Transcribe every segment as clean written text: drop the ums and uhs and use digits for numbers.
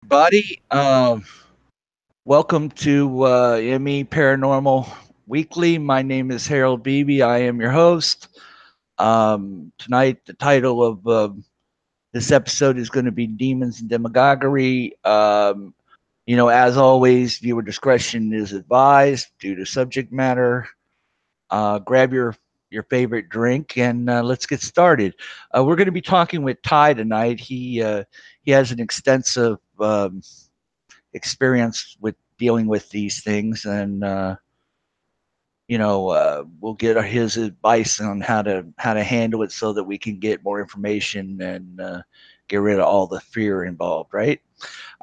Buddy, welcome to ME Paranormal Weekly. My name is Harold Beebe. I am your host. Tonight, the title of this episode is going to be Demons and Demogogery. As always, viewer discretion is advised due to subject matter. Grab your favorite drink and let's get started. We're going to be talking with Ty tonight. He has an extensive experience with dealing with these things, and we'll get his advice on how to handle it so that we can get more information and get rid of all the fear involved. Right.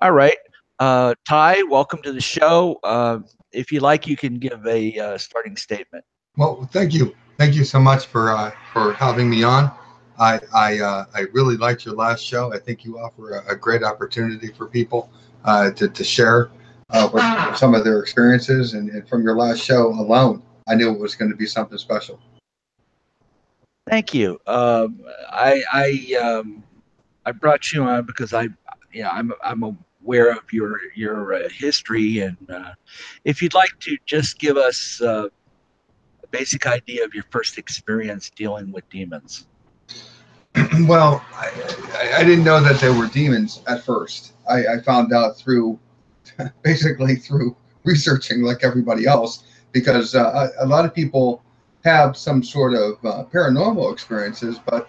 All right. Ty, welcome to the show. If you like, you can give a starting statement. Well, thank you. Thank you so much for having me on. I really liked your last show. I think you offer a great opportunity for people to share some of their experiences. And from your last show alone, I knew it was going to be something special. Thank you. I brought you on because I'm aware of your history, and if you'd like to just give us a basic idea of your first experience dealing with demons. Well, I didn't know that they were demons at first. I found out through basically through researching like everybody else because a lot of people have some sort of paranormal experiences, but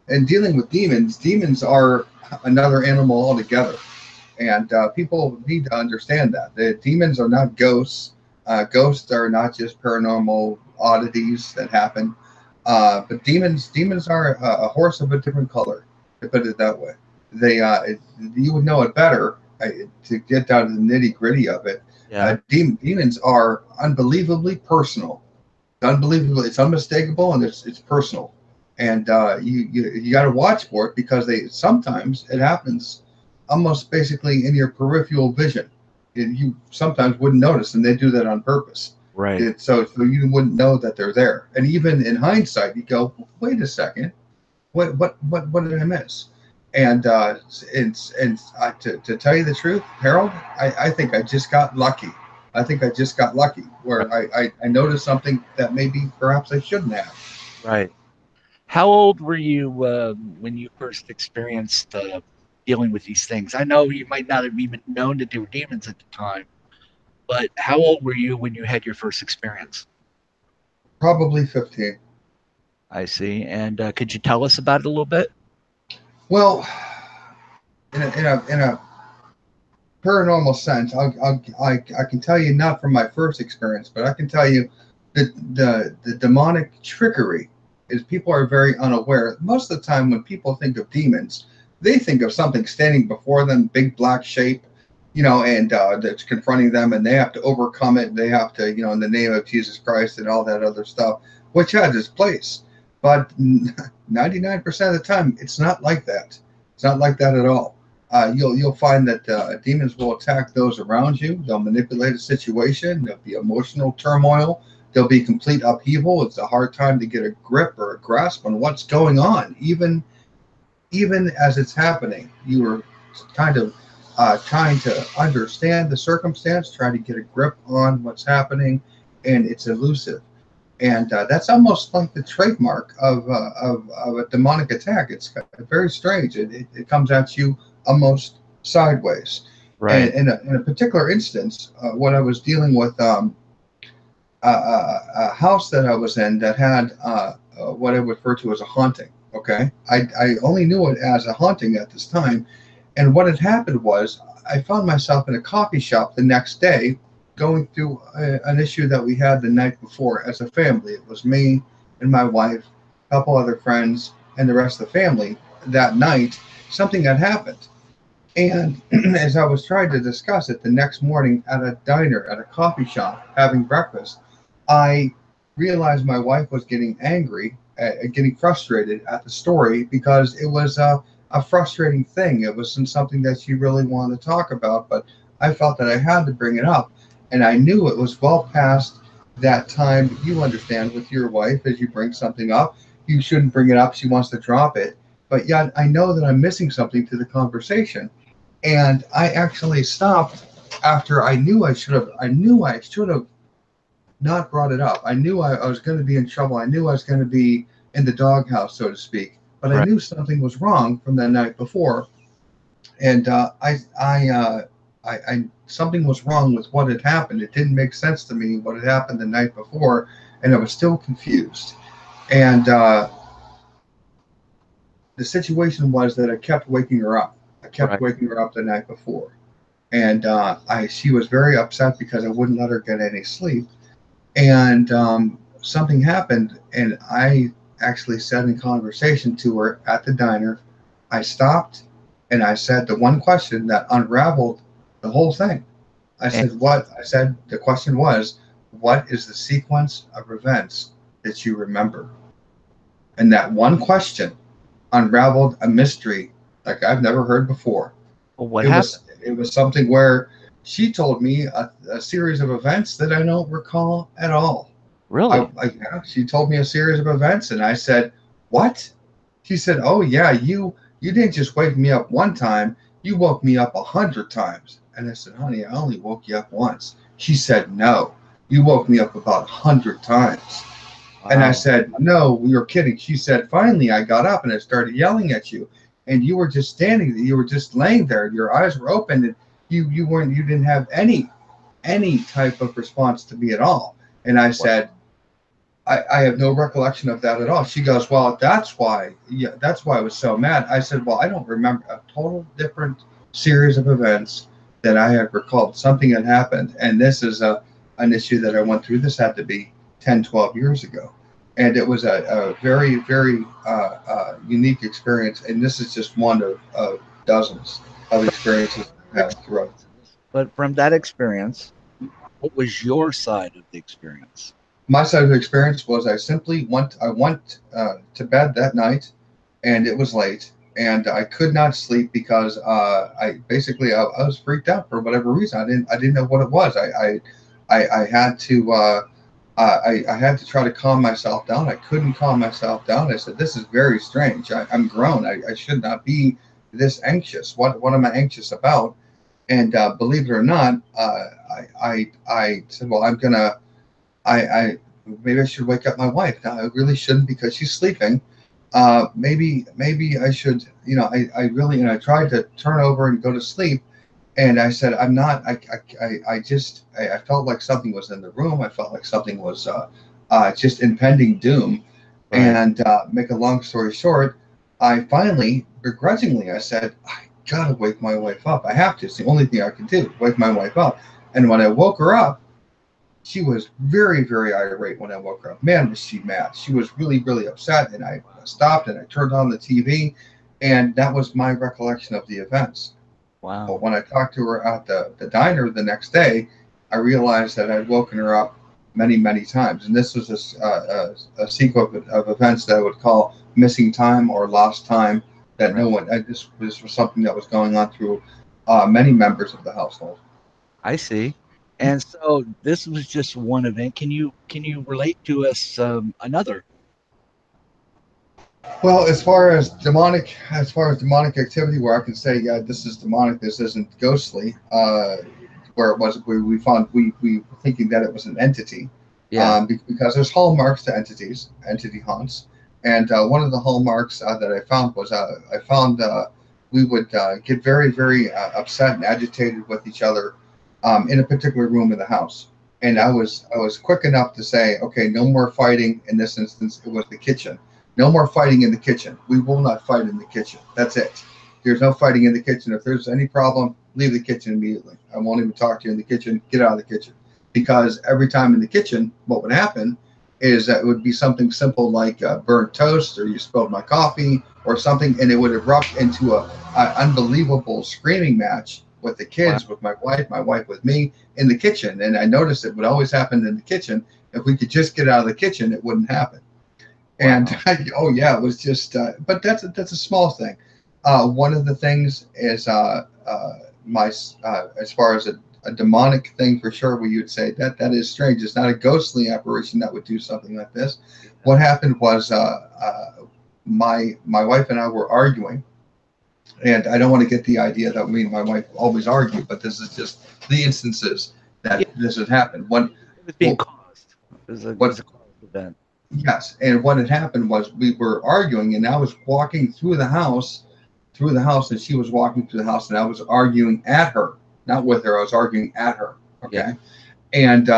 in dealing with demons, demons are another animal altogether. And people need to understand that the demons are not ghosts. Ghosts are not just paranormal oddities that happen. But demons are a horse of a different color. To put it that way, you would know it better to get down to the nitty gritty of it. Yeah. Demons are unbelievably personal. It's unbelievable. It's unmistakable, and it's personal. And you got to watch for it because they sometimes it happens almost basically in your peripheral vision. You sometimes wouldn't notice, and they do that on purpose. Right. So you wouldn't know that they're there. And even in hindsight, you go, wait a second, what did I miss? And to tell you the truth, Harold, I think I just got lucky. I think I just got lucky where I noticed something that maybe perhaps I shouldn't have. Right. How old were you when you first experienced dealing with these things? I know you might not have even known that they were demons at the time, but how old were you when you had your first experience? Probably 15. I see. And could you tell us about it a little bit? Well, in a paranormal sense, I can tell you not from my first experience, but I can tell you that the demonic trickery is people are very unaware. Most of the time, when people think of demons, they think of something standing before them, big black shape, and that's confronting them, and they have to overcome it. They have to, in the name of Jesus Christ and all that other stuff, which has its place. But 99% of the time, it's not like that. It's not like that at all. You'll find that demons will attack those around you. They'll manipulate a situation. There'll be emotional turmoil. There'll be complete upheaval. It's a hard time to get a grip or a grasp on what's going on. Even as it's happening, you are kind of trying to understand the circumstance, trying to get a grip on what's happening, and it's elusive. And that's almost like the trademark of a demonic attack. It's very strange. It comes at you almost sideways. Right. And in a particular instance, when I was dealing with a house that I was in that had what I would refer to as a haunting. Okay, I only knew it as a haunting at this time, and what had happened was I found myself in a coffee shop the next day, going through an issue that we had the night before as a family. It was me and my wife, a couple other friends, and the rest of the family. That night, something had happened. And as I was trying to discuss it the next morning at a diner, at a coffee shop, having breakfast, I realized my wife was getting angry, getting frustrated at the story because it was a frustrating thing. It wasn't something that she really wanted to talk about, but I felt that I had to bring it up. And I knew it was well past that time. You understand with your wife, as you bring something up, you shouldn't bring it up. She wants to drop it. But yet I know that I'm missing something to the conversation. And I actually stopped after I knew I should have not brought it up. I knew I was going to be in trouble. I knew I was going to be in the doghouse, so to speak. But I Right. knew something was wrong from the night before, and something was wrong with what had happened. It didn't make sense to me what had happened the night before, and I was still confused. And the situation was that I kept waking her up. I kept Right. waking her up the night before, and she was very upset because I wouldn't let her get any sleep. And something happened, and I actually said in conversation to her at the diner, I stopped and I said the one question that unraveled the whole thing. I And said, what? I said, the question was, what is the sequence of events that you remember? And that one question unraveled a mystery like I've never heard before. well, what It happened? was it was something where she told me a series of events that I don't recall at all. Really? Yeah, she told me a series of events, and I said, "What?" She said, "Oh yeah, you didn't just wake me up one time. You woke me up 100 times." And I said, "Honey, I only woke you up once." She said, "No, you woke me up about 100 times." And I Wow. said, "No, you're kidding." She said, "Finally, I got up and I started yelling at you, and you were just standing there. You were just laying there. Your eyes were open, and you didn't have any type of response to me at all." And I Wow. said, I have no recollection of that at all. She goes, "Well, that's why. Yeah, that's why I was so mad." I said, "Well, I don't remember a total different series of events that I have recalled. Something had happened, and this is an issue that I went through. This had to be 10, 12 years ago, and it was a very, very unique experience. And this is just one of dozens of experiences I've had throughout. But from that experience, what was your side of the experience? My side of the experience was I went to bed that night, and it was late, and I could not sleep because I was freaked out for whatever reason. I didn't know what it was. I had to I had to try to calm myself down. I couldn't calm myself down. I said, "This is very strange. I'm grown. I should not be this anxious. What am I anxious about?" And believe it or not, I said, "Well, I maybe I should wake up my wife. Now I really shouldn't because she's sleeping. Maybe I should. I really." And I tried to turn over and go to sleep, and I said, "I'm not. I felt like something was in the room. I felt like something was just impending doom." Right. And make a long story short, I finally, begrudgingly, I said, "I gotta wake my wife up. I have to. It's the only thing I can do. Wake my wife up." And when I woke her up, she was very, very irate when I woke her up. Man, was she mad. She was really, really upset. And I stopped and I turned on the TV. And that was my recollection of the events. But Wow. when I talked to her at the diner the next day, I realized that I'd woken her up many, many times. And this was a sequence of events that I would call missing time or lost time that Right. no one, this was something that was going on through many members of the household. I see. And so this was just one event. Can you relate to us another? Well, as far as demonic activity, where I can say, yeah, this is demonic, this isn't ghostly. Where it was, where we were thinking that it was an entity, Yeah. because there's hallmarks to entities, entity haunts, and one of the hallmarks that I found was I found we would get very, very upset and agitated with each other in a particular room in the house. And Yeah. I was quick enough to say, okay, no more fighting. In this instance, it was the kitchen. No more fighting in the kitchen. We will not fight in the kitchen. That's it. There's no fighting in the kitchen. If there's any problem, leave the kitchen immediately. I won't even talk to you in the kitchen. Get out of the kitchen. Because every time in the kitchen, what would happen is that it would be something simple like burnt toast, or you spilled my coffee or something, and it would erupt into a unbelievable screaming match with the Wow. kids, with my wife with me in the kitchen. And I noticed it would always happen in the kitchen. If we could just get out of the kitchen, it wouldn't happen. And Wow. oh yeah, it was just. But that's a small thing. One of the things is my as far as a demonic thing for sure. Where you'd say that that is strange. It's not a ghostly apparition that would do something like this. Yeah. What happened was my wife and I were arguing, And I don't want to get the idea that me and my wife always argue, but this is just the instances Yeah, that this has happened. it was being What, caused. It what was a caused event. Yes, and what had happened was we were arguing, and I was walking through the house, and she was walking through the house, and I was arguing at her, not with her. I was arguing at her. Yeah. Okay, and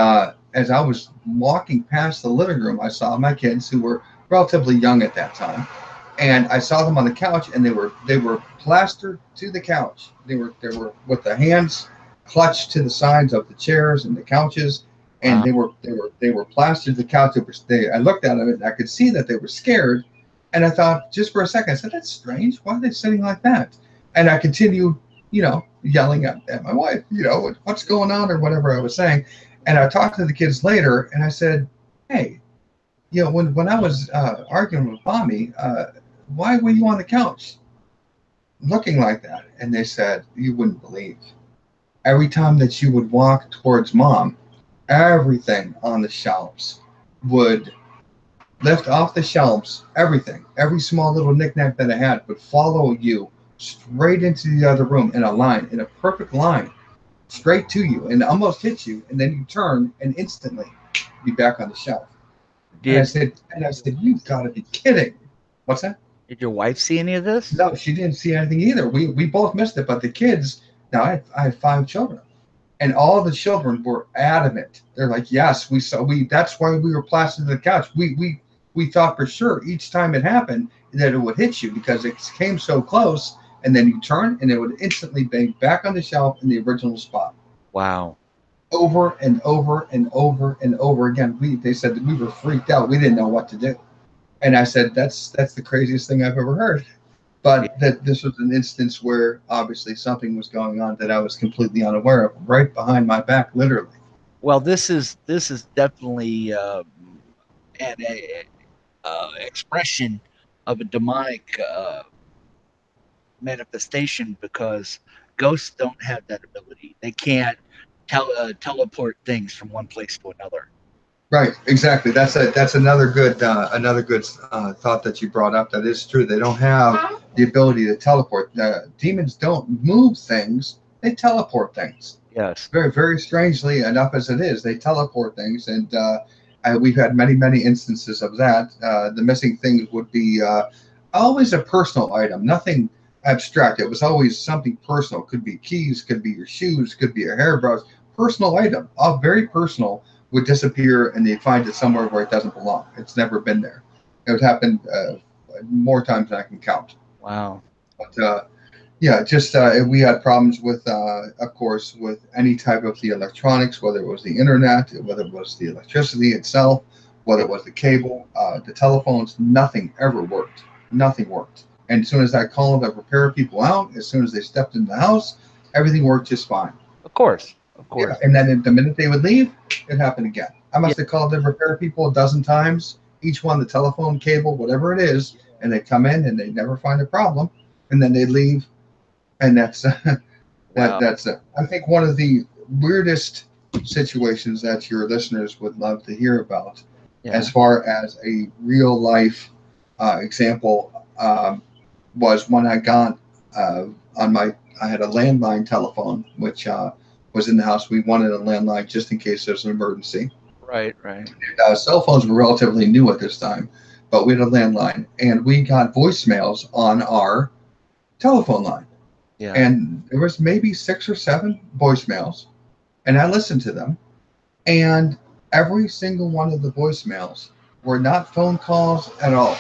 as I was walking past the living room, I saw my kids who were relatively young at that time, and I saw them on the couch, and they were plastered to the couch. They were with the hands clutched to the sides of the chairs and the couches, and Wow. they were plastered to the couch. I looked at them and I could see that they were scared, and I thought just for a second, I said, "That's strange. Why are they sitting like that?" And I continued, yelling at my wife, what's going on or whatever I was saying. And I talked to the kids later, and I said, "Hey, when I was arguing with Mommy, why were you on the couch looking like that?" And they said, "You wouldn't believe. Every time that you would walk towards Mom, everything on the shelves would lift off the shelves. Everything, every small little knickknack that I had would follow you straight into the other room in a line, in a perfect line, straight to you, and almost hit you. And then you turn and instantly be back on the shelf." And I Did said, "You've got to be kidding." What's that? did your wife see any of this? No, she didn't see anything either. We both missed it, but the kids. Now I had 5 children, and all the children were adamant. They're like, "Yes, we saw. We That's why we were plastered to the couch. We thought for sure each time it happened that it would hit you because it came so close, and then you turn and it would instantly be back on the shelf in the original spot." Wow. Over and over and over and over again. They said that we were freaked out. We didn't know what to do. And I said, that's the craziest thing I've ever heard. Yeah. But that this was an instance where obviously something was going on that I was completely unaware of, right behind my back, literally. Well, this is definitely an expression of a demonic manifestation because ghosts don't have that ability. They can't teleport things from one place to another. Right, exactly. That's another good thought that you brought up. That is true. They don't have the ability to teleport. Demons don't move things; they teleport things. Yes. Very, very strangely enough as it is, they teleport things, and we've had many, many instances of that. The missing things would be always a personal item, nothing abstract. It was always something personal. Could be keys, could be your shoes, could be your hairbrush. Personal item, all very personal, would disappear, and they find it somewhere where it doesn't belong. It's never been there. It would happen more times than I can count. Wow. But yeah, just we had problems with, of course, with any type of the electronics, whether it was the internet, whether it was the electricity itself, whether it was the cable, the telephones. Nothing ever worked. Nothing worked. And as soon as I called the repair people out, as soon as they stepped into the house, everything worked just fine. Of course. Of Yeah, course. and then the minute they would leave, it happened again. I Yeah. must have called the repair people a dozen times, each one the telephone, cable, whatever it is, and they come in and they never find a problem, and then they leave, and that's Wow. that's it. I think one of the weirdest situations that your listeners would love to hear about, Yeah. as far as a real life example, was when I got on my. I had a landline telephone, which was in the house. We wanted a landline just in case there's an emergency. Right. Right. Cell phones were relatively new at this time, but we had a landline, and we got voicemails on our telephone line. Yeah. And there was maybe 6 or 7 voicemails, and I listened to them, and every single one of the voicemails were not phone calls at all.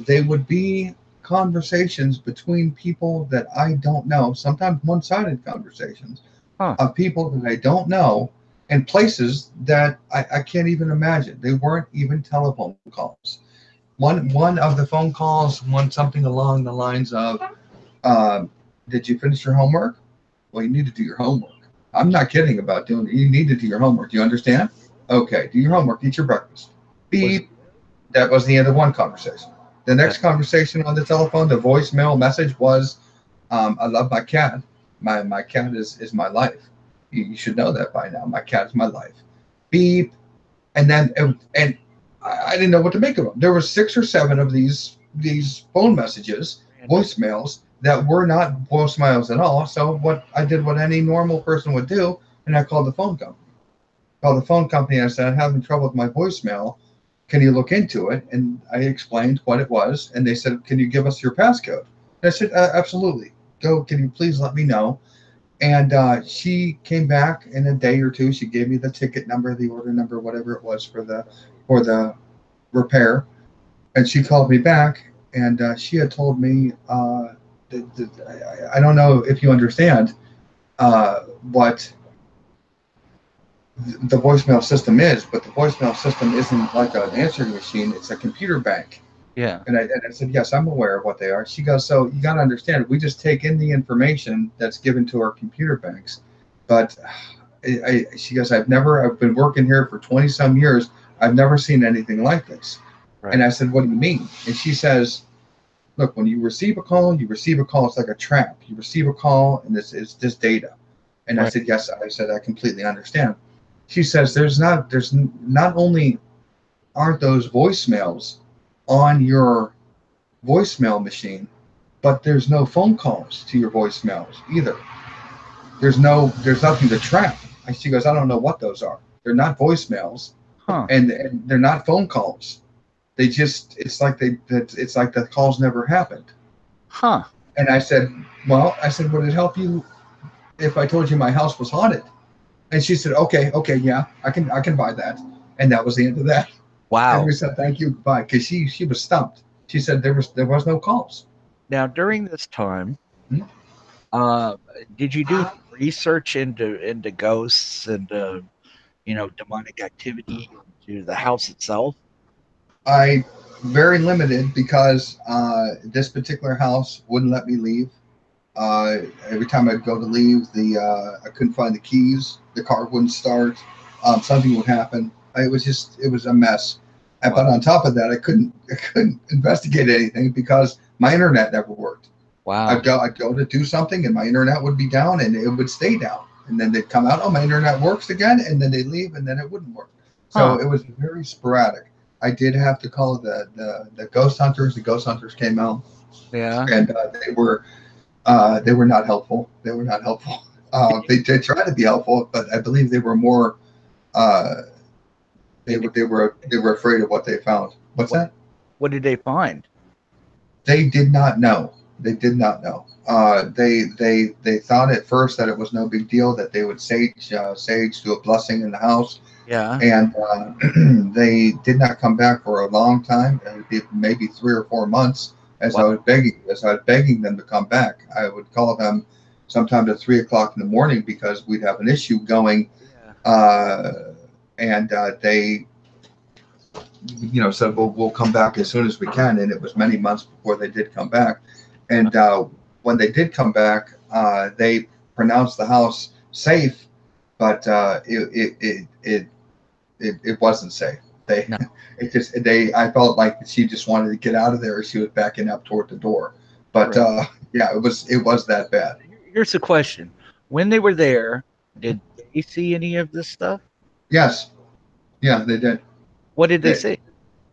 They would be conversations between people that I don't know, sometimes one-sided conversations Huh. of people that I don't know in places that I can't even imagine. They weren't even telephone calls. One of the phone calls went something along the lines of, uh, "Did you finish your homework? Well, you need to do your homework. I'm not kidding about doing it. You need to do your homework. Do you understand? Okay, do your homework. Eat your breakfast." Was Beep. That was the end of one conversation. The that next conversation on the telephone, the voicemail message was, "I love my cat. My cat is my life. You should know that by now. My cat is my life." Beep. And then and I didn't know what to make of them. There were 6 or 7 of these phone messages, random? voicemails that were not voicemails at all. So what I did, what any normal person would do, and I called the phone company. Called the phone company and I said, I'm having trouble with my voicemail. Can you look into it? And I explained what it was, and they said, can you give us your passcode? And I said, absolutely. Go. Can you please let me know? And she came back in a day or two. She gave me the ticket number, the order number, whatever it was for the repair. And she called me back, and she had told me, I don't know if you understand what the voicemail system is, but the voicemail system isn't like an answering machine. It's a computer bank. Yeah. And I said, yes, I'm aware of what they are. She goes, so you got to understand, we just take in the information that's given to our computer banks. But she goes, I've been working here for 20 some years. I've never seen anything like this. Right. And I said, what do you mean? And she says, look, when you receive a call, it's like a trap. You receive a call and it's just data. And I said, yes, I completely understand. She says, there's not only aren't those voicemails on your voicemail machine, but there's no phone calls to your voicemails either. There's nothing to track. And she goes, I don't know what those are. They're not voicemails, and they're not phone calls. They just it's like the calls never happened. Huh. And I said, would it help you if I told you my house was haunted? And she said, okay, yeah, I can buy that. And that was the end of that. Wow. And we said, thank you, goodbye, because she was stumped. She said there was no calls. Now, during this time, did you do research into ghosts and demonic activity to the house itself? I very limited because this particular house wouldn't let me leave. Every time I'd go to leave, I couldn't find the keys. The car wouldn't start. Something would happen. It was a mess. Wow. But on top of that, I couldn't investigate anything because my internet never worked. Wow. I'd go to do something and my internet would be down and it would stay down. And then they'd come out, oh, my internet works again, and then they'd leave and then it wouldn't work. So it was very sporadic. I did have to call the ghost hunters. The ghost hunters came out. Yeah. And they were not helpful. They were not helpful. They did try to be helpful, but I believe they were more. They were afraid of what they found. What's that? What did they find? They did not know. They did not know. They thought at first that it was no big deal, that they would sage do a blessing in the house. Yeah. And they did not come back for a long time, maybe 3 or 4 months. As I was begging them to come back, I would call them sometimes at 3 o'clock in the morning because we'd have an issue going. And they, said, well, we'll come back as soon as we can. And it was many months before they did come back. And when they did come back, they pronounced the house safe, but it wasn't safe. I felt like she just wanted to get out of there. She was backing up toward the door, but it was that bad. Here's the question: when they were there, did they see any of this stuff? Yes, yeah, they did. What did they see?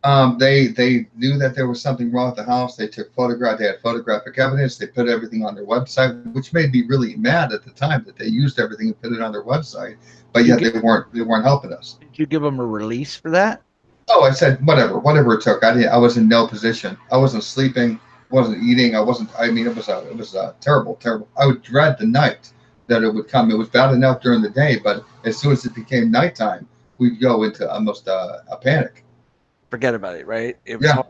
They knew that there was something wrong with the house. They took photographs. They had photographic evidence. They put everything on their website, which made me really mad at the time that they used everything and put it on their website. But yet they weren't helping us. Did you give them a release for that? Oh, I said whatever it took. I was in no position. I wasn't sleeping. Wasn't eating. It was terrible. I would dread the night that it would come. It was bad enough during the day, but as soon as it became nighttime, we'd go into almost a panic. Forget about it, right? It was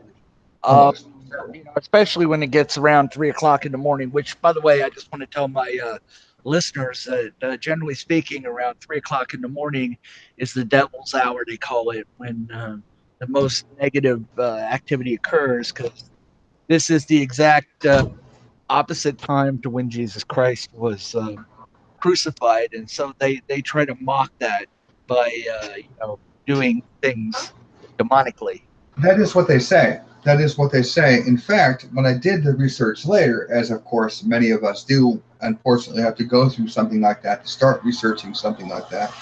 especially when it gets around 3 o'clock in the morning, which, by the way, I just want to tell my listeners that generally speaking, around 3 o'clock in the morning is the devil's hour, they call it, when the most negative activity occurs, because this is the exact opposite time to when Jesus Christ was crucified. And so they try to mock that by, doing things demonically. That is what they say. In fact, when I did the research later, as of course many of us do, unfortunately have to go through something like that to start researching something like that.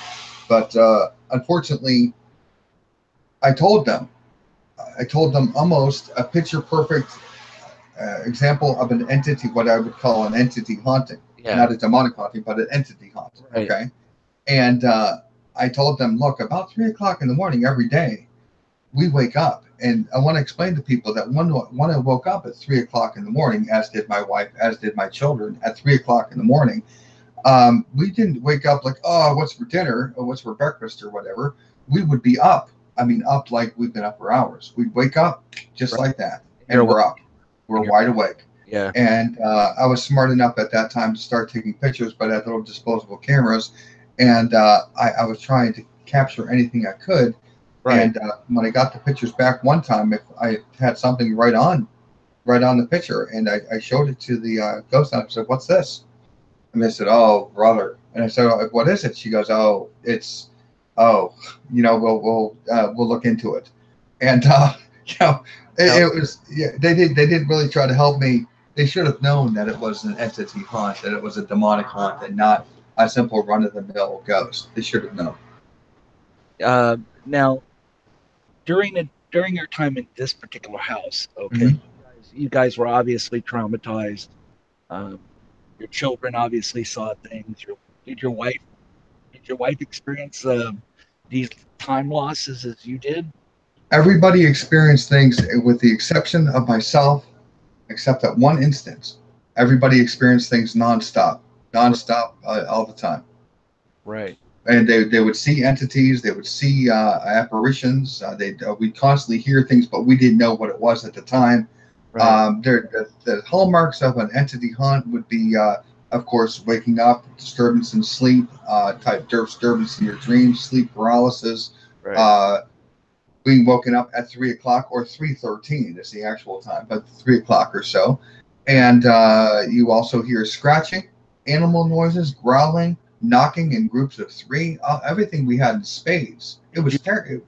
But unfortunately, I told them almost a picture perfect example of an entity, what I would call an entity haunting, Yeah. not a demonic haunting, but an entity haunting. Right. Okay. And I told them, look, about 3 o'clock in the morning every day, we wake up. And I want to explain to people that when I woke up at 3 o'clock in the morning, as did my wife, as did my children, at 3 o'clock in the morning, we didn't wake up like, oh, what's for dinner or what's for breakfast or whatever. We would be up. I mean, up like we've been up for hours. We'd wake up just Right. like that, You're and we're up. We're wide awake. Yeah. And I was smart enough at that time to start taking pictures, but I had little disposable cameras, and I was trying to capture anything I could. Right. And when I got the pictures back one time, if I had something right on the picture, and I showed it to the ghost hunter. I said, "What's this?" And they said, "Oh, brother." And I said, "Oh, what is it?" She goes, "Oh, it's, oh, we'll look into it." And you know, it was, yeah, they didn't really try to help me. They should have known that it was an entity haunt, that it was a demonic haunt, and not a simple run of the mill ghost. They should have known. Now, during your time in this particular house, okay, Mm-hmm. you guys were obviously traumatized. Um, your children obviously saw things. Did your wife did your wife experience these time losses as you did? Everybody experienced things, with the exception of myself, except that one instance. Everybody experienced things nonstop, all the time. Right. And they would see entities, they would see apparitions. They we'd constantly hear things, but we didn't know what it was at the time. Right. The hallmarks of an entity haunt would be, of course, waking up, disturbance in sleep, type disturbance in your dreams, sleep paralysis, Right. uh, being woken up at 3 o'clock or 3:13 is the actual time, but 3 o'clock or so. And you also hear scratching, animal noises, growling, knocking in groups of three. Everything we had in spades. It was terrible.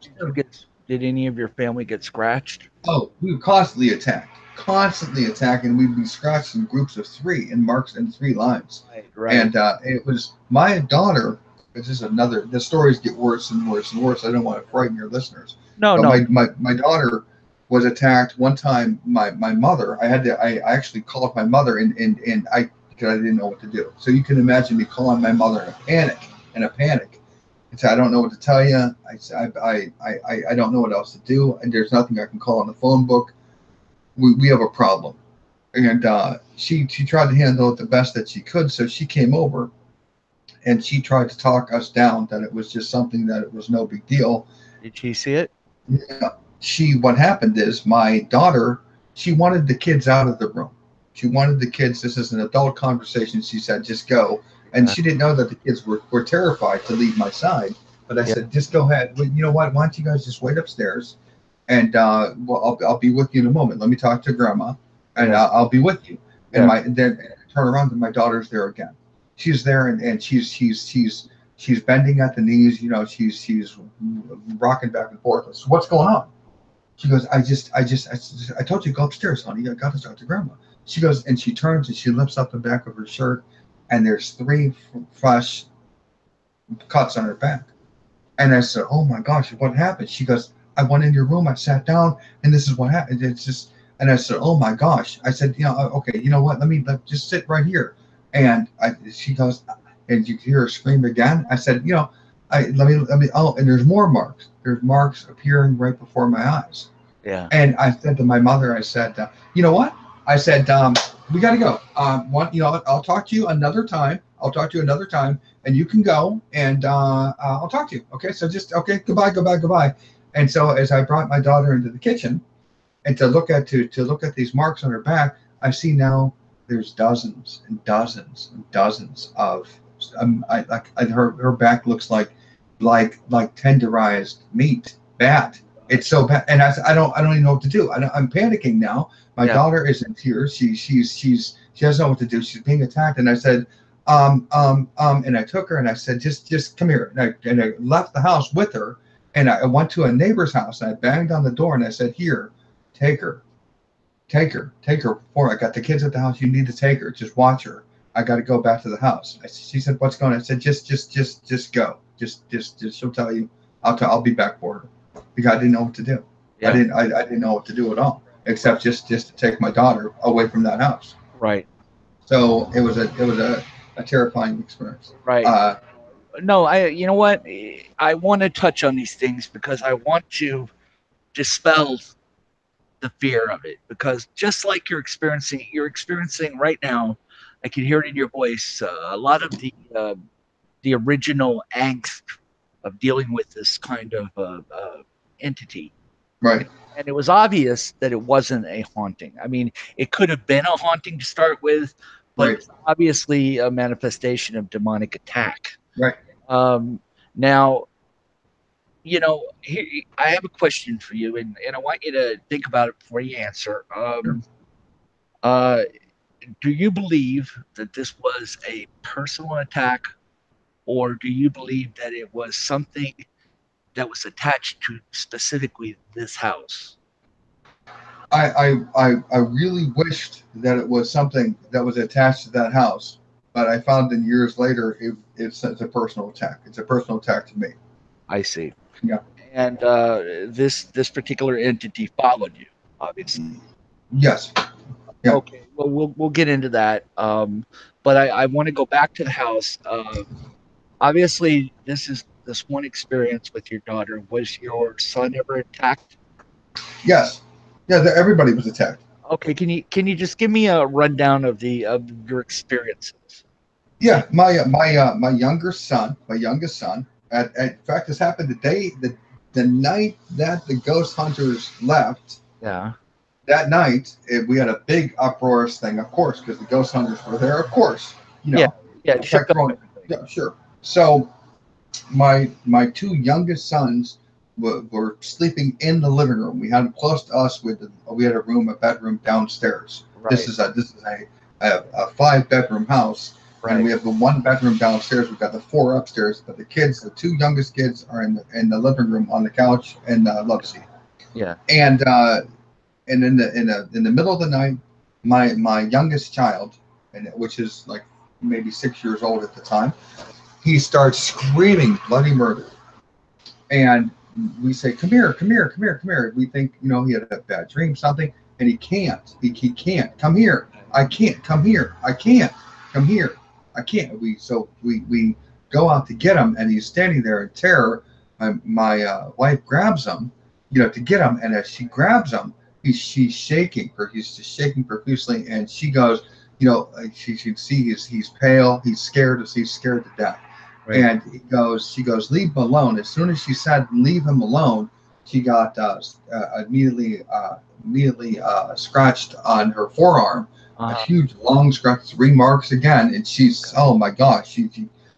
Did any of your family get scratched? Oh, we were constantly attacked, and we'd be scratched in groups of three and marks in three lines. Right. Right. And it was my daughter. This is another. The stories get worse and worse and worse. I don't want to frighten your listeners. No. But No. my daughter was attacked one time. My mother. I actually called my mother, and I, because I didn't know what to do. So you can imagine me calling my mother in a panic. And say, I don't know what to tell you. I don't know what else to do, and there's nothing I can call on the phone book. We have a problem. And she tried to handle it the best that she could. So she came over, and she tried to talk us down that it was just something, that it was no big deal. Did she see it? Yeah. What happened is, my daughter, she wanted the kids out of the room. She wanted the kids. This is an adult conversation. She said, just go. And she didn't know that the kids were terrified to leave my side. But I said, just go ahead. Well, you know what? Why don't you guys just wait upstairs? And well, I'll be with you in a moment. Let me talk to grandma, and I'll be with you. And then turn around, and my daughter's there again. She's there, and she's bending at the knees. You know, she's rocking back and forth. So what's going on? She goes, I told you, go upstairs, honey. I got to talk to grandma. She goes, and she turns, and she lifts up the back of her shirt, and there's three fresh cuts on her back. And I said, oh my gosh, what happened? She goes, I went in your room, I sat down, and this is what happened. It's just, and I said, oh my gosh. I said, okay, you know what? Let me just sit right here. And she goes, and you hear her scream again. I said, let me. Oh, and there's more marks. There's marks appearing right before my eyes. Yeah. And I said to my mother, I said, you know what? I said, we got to go. I'll talk to you another time. And you can go, and I'll talk to you. Okay. So just, okay, goodbye. And so as I brought my daughter into the kitchen, and to look at these marks on her back, I see now there's dozens and dozens and dozens of, her back looks like tenderized meat, bad. It's so bad, and I don't even know what to do. I'm panicking now. My daughter is in tears. She doesn't know what to do. She's being attacked, and I said, and I took her, and I said, just come here, and I left the house with her, and I went to a neighbor's house, and I banged on the door, and I said, here, take her before I got the kids at the house. You need to take her. Just watch her. I got to go back to the house. She said, what's going on? I said, just go. Just she'll tell you. I'll be back for her, because I didn't know what to do. Yeah. I didn't know what to do at all. except just to take my daughter away from that house. Right. So it was a terrifying experience. Right. Uh, No, you know what? I want to touch on these things because I want to dispel the fear of it. Because just like you're experiencing right now, I can hear it in your voice. A lot of the original angst of dealing with this kind of entity. right, And it was obvious that it wasn't a haunting. I mean, it could have been a haunting to start with, but it right, was obviously a manifestation of demonic attack. right. Um, now, here, I have a question for you, and I want you to think about it before you answer. Sure. Uh, do you believe that this was a personal attack, or do you believe that it was something that was attached to specifically this house? I really wished that it was something that was attached to that house, but I found in years later it's a personal attack. It's a personal attack to me. I see. Yeah. And this particular entity followed you, obviously. Yes. Yeah. Okay, well, we'll get into that. But I want to go back to the house. Obviously, this one experience with your daughter. Was your son ever attacked? Yes. Yeah. Everybody was attacked. Okay, can you just give me a rundown of the of your experiences? Yeah. My youngest son. In fact, this happened the night that the ghost hunters left. Yeah, That night, we had a big uproarious thing, of course, because the ghost hunters were there, of course. You yeah, know, yeah. It shook protect up your own. everything. Yeah, sure. So my two youngest sons were sleeping in the living room. We had them close to us. We had a bedroom downstairs. Right, This is a 5 bedroom house, and right. we have the 1 bedroom downstairs. We've got the 4 upstairs, but the 2 youngest kids, are in the living room on the couch and love seat. Yeah, And in the middle of the night, my youngest child, which is like maybe 6 years old at the time, he starts screaming bloody murder, and we say, "Come here, come here, come here, come here." We think he had a bad dream, something, and he can't. He can't come here. I can't come here. I can't come here. I can't. We go out to get him, and he's standing there in terror. My wife grabs him, to get him, and as she grabs him, she's shaking. He's just shaking profusely, and she goes, she can see he's pale. He's scared to death. right. And she goes, leave him alone. As soon as she said, leave him alone, she got immediately scratched on her forearm, a Uh, huge long scratch, 3 marks again. And she's, oh my gosh.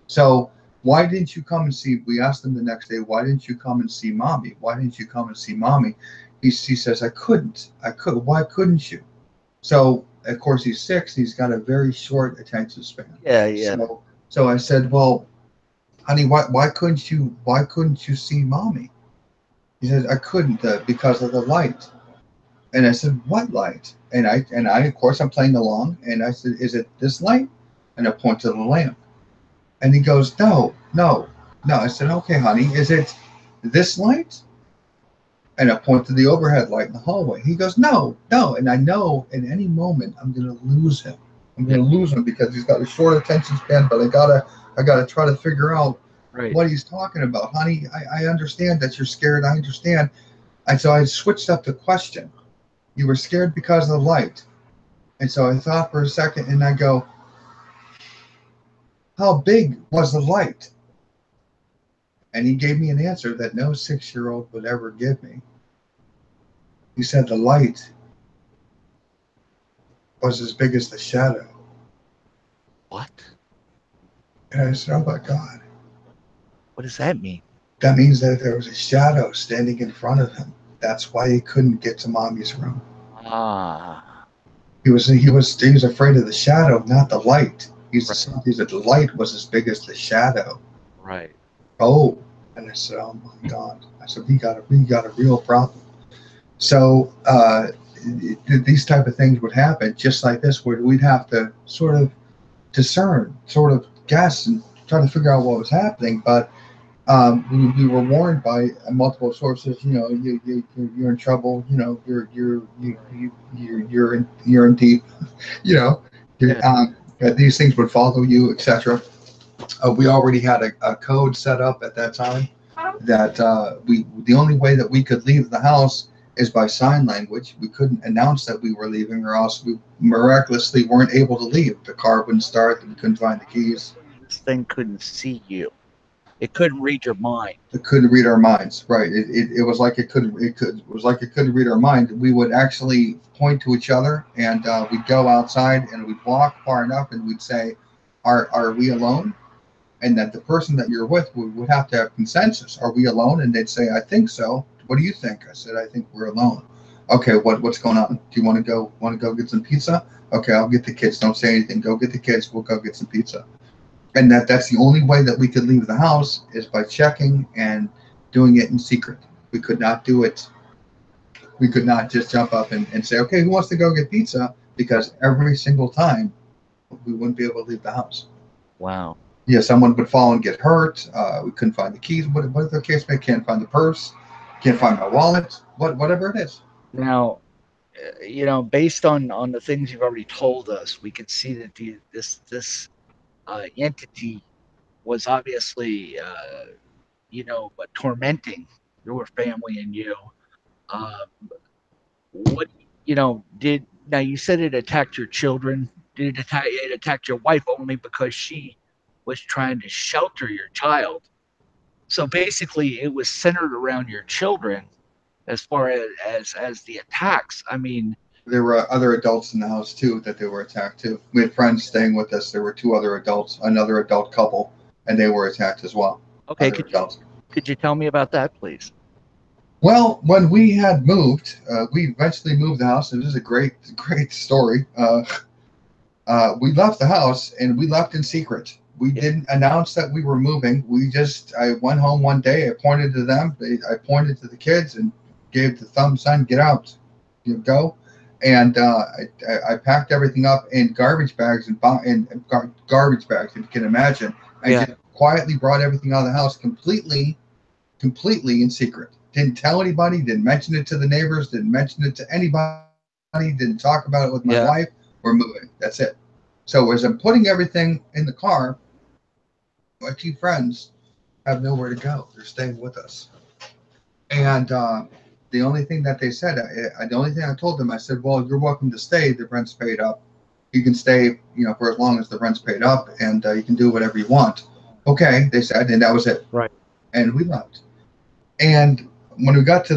So why didn't you come and see? We asked him the next day, why didn't you come and see mommy? Why didn't you come and see mommy? He says, I couldn't. Why couldn't you? So, of course, he's 6. He's got a very short attention span. yeah, yeah. So I said, well, honey, why couldn't you see mommy? He says, I couldn't because of the light. And I said, what light? And I of course I'm playing along, and I said, is it this light? And I point to the lamp. And he goes, no, no, no. I said, okay, honey, is it this light? And I point to the overhead light in the hallway. He goes, no, no. And I know in any moment I'm gonna lose him. I'm Yeah, gonna lose him because he's got a short attention span, but I gotta try to figure out right. what he's talking about. Honey, I understand that you're scared. I understand. And so I switched up the question. You were scared because of the light. And so I thought for a second, and I go, how big was the light? And he gave me an answer that no 6-year-old would ever give me. He said the light was as big as the shadow. What? And I said, oh my God. What does that mean? That means that there was a shadow standing in front of him. That's why he couldn't get to mommy's room. Ah, He was afraid of the shadow, not the light. He right, said the light was as big as the shadow. right. Oh, and I said, oh my God. I said, we got a real problem. So these type of things would happen just like this, where we'd have to sort of discern, sort of guess, and try to figure out what was happening. But We were warned by multiple sources. You're in trouble. You're in deep. You know, Yeah. that these things would follow you, etc. We already had a code set up at that time that we the only way that we could leave the house is by sign language. We couldn't announce that we were leaving, or else we miraculously weren't able to leave. The car wouldn't start. We couldn't find the keys. This thing couldn't see you. It couldn't read your mind. It couldn't read our minds. Right. It was like it was like it couldn't read our mind. We would actually point to each other, and we'd go outside and we'd walk far enough, and we'd say, "Are we alone?" And that the person that you're with would have to have consensus. Are we alone? And they'd say, "I think so. What do you think?" I said, "I think we're alone." Okay, what's going on? Do you want to go get some pizza? Okay, I'll get the kids. Don't say anything. Go get the kids. We'll go get some pizza. And that's the only way that we could leave the house is by checking and doing it in secret. We could not do it. We could not just jump up and say, "Okay, who wants to go get pizza?" Because every single time we wouldn't be able to leave the house. Wow. Yeah, someone would fall and get hurt. We couldn't find the keys. What the case may, can't find the purse, can't find my wallet, whatever it is. Now, based on the things you've already told us, we could see that this entity was obviously tormenting your family and you. Uh, what did now you said it attacked your children? Did it attack your wife only because she was trying to shelter your child? So basically, it was centered around your children as far as the attacks. I mean, There were other adults in the house too that they were attacked too. We had friends staying with us. There were two other adults, another adult couple, and they were attacked as well. okay, Other adults. could you tell me about that, please? Well, when we had moved, we eventually moved the house, and this is a great story. We left the house, and we left in secret. We Yeah, didn't announce that we were moving. I went home one day. I pointed to them. I pointed to the kids and gave the thumb sign, "Get out, you go." And I packed everything up in garbage bags and garbage bags, if you can imagine. I yeah, just quietly brought everything out of the house completely in secret. Didn't tell anybody. Didn't mention it to the neighbors. Didn't mention it to anybody. Didn't talk about it with my yeah. wife. We're moving. That's it. So as I'm putting everything in the car, my two friends have nowhere to go. They're staying with us. And the only thing that they said, the only thing I told them, I said, "Well, you're welcome to stay. The rent's paid up. You can stay, for as long as the rent's paid up, and you can do whatever you want." Okay, they said, and that was it. Right, And we left. And when we got to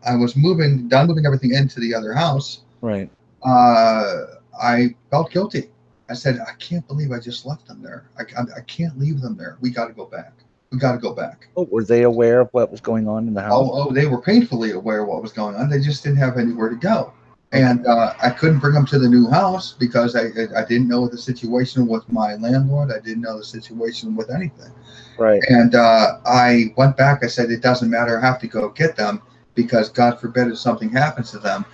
I was done moving everything into the other house, right. uh, I felt guilty. I said, "I can't believe I just left them there. I can't leave them there. We got to go back. We got to go back." Oh, were they aware of what was going on in the house? They were painfully aware of what was going on. They just didn't have anywhere to go. Okay. And I couldn't bring them to the new house because I didn't know the situation with my landlord. I didn't know the situation with anything. Right. And I went back. I said, "It doesn't matter. I have to go get them because God forbid if something happens to them,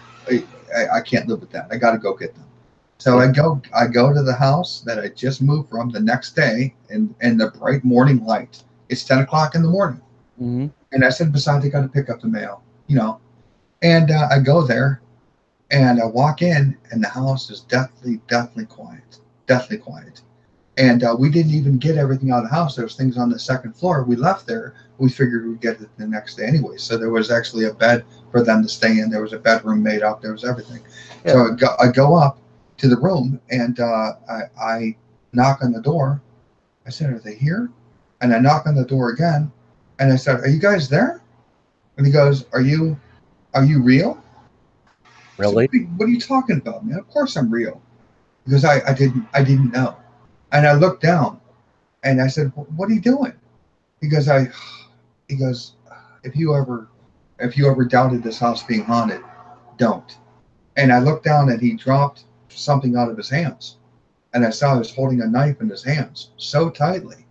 I can't live with that. I got to go get them." So Yeah. I go to the house that I just moved from the next day in the bright morning light. It's 10 o'clock in the morning. Hmm. And I said, "Besides, I got to pick up the mail, you know." And I go there and I walk in, and the house is deathly quiet, deathly quiet. And we didn't even get everything out of the house. There was things on the second floor. We left there. We figured we'd get it the next day anyway. So there was actually a bed for them to stay in. There was a bedroom made up. There was everything. Yeah. So I go up to the room, and I knock on the door. I said, "Are they here?" And I knock on the door again, and I said, "Are you guys there?" And he goes, "Are you real?" I said, Really? What are you talking about, man? Of course I'm real." Because I didn't know. And I looked down and I said, "What are you doing?" He goes, he goes, if you ever doubted this house being haunted, don't." And I looked down and he dropped something out of his hands. And I saw he was holding a knife in his hands so tightly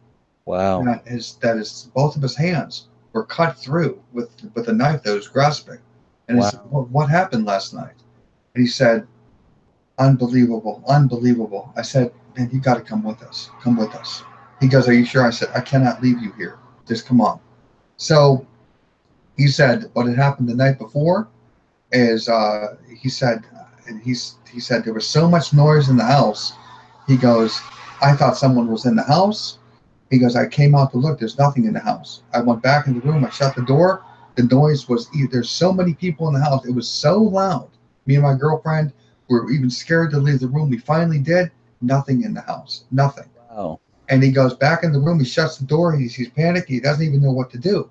Wow. that both of his hands were cut through with a knife that was grasping. And he said, Wow. "What happened last night?" And he said, "Unbelievable, unbelievable." I said, "Man, you got to come with us. Come with us." He goes, "Are you sure?" I said, "I cannot leave you here. Just come on. So he said what had happened the night before is he said there was so much noise in the house. He goes, I thought someone was in the house. He goes, I came out to look. There's nothing in the house. I went back in the room. I shut the door. The noise was, there's so many people in the house. It was so loud. Me and my girlfriend were even scared to leave the room. We finally did. Nothing in the house. Nothing. Wow. And he goes back in the room. He shuts the door. He's panicked. He doesn't even know what to do.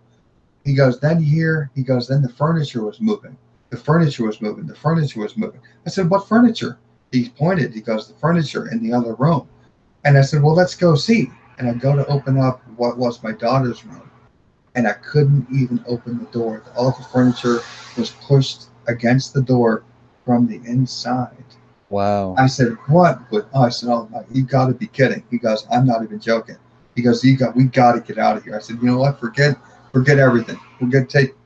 He goes, then then the furniture was moving. The furniture was moving. The furniture was moving. I said, what furniture? He pointed. He goes, the furniture in the other room. And I said, well, let's go see. And I go to open up what was my daughter's room. And I couldn't even open the door. All the furniture was pushed against the door from the inside. Wow. I said, what? I said, oh, you got to be kidding. He goes, I'm not even joking. He goes, we got to get out of here. I said, you know what? Forget everything.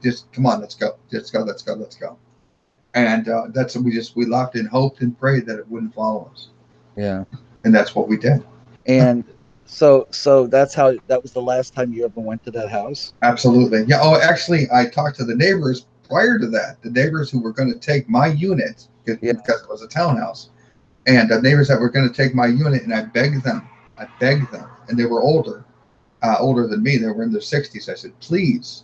Just come on, let's go. Let's go. And that's what we left and hoped and prayed that it wouldn't follow us. Yeah. And that's what we did. And so that was the last time you ever went to that house? Absolutely. Yeah. Oh, actually, I talked to the neighbors prior to that, the neighbors who were going to take my unit because it was a townhouse, and the neighbors that were going to take my unit, and I begged them, and they were older than me. They were in their 60s. I said, please,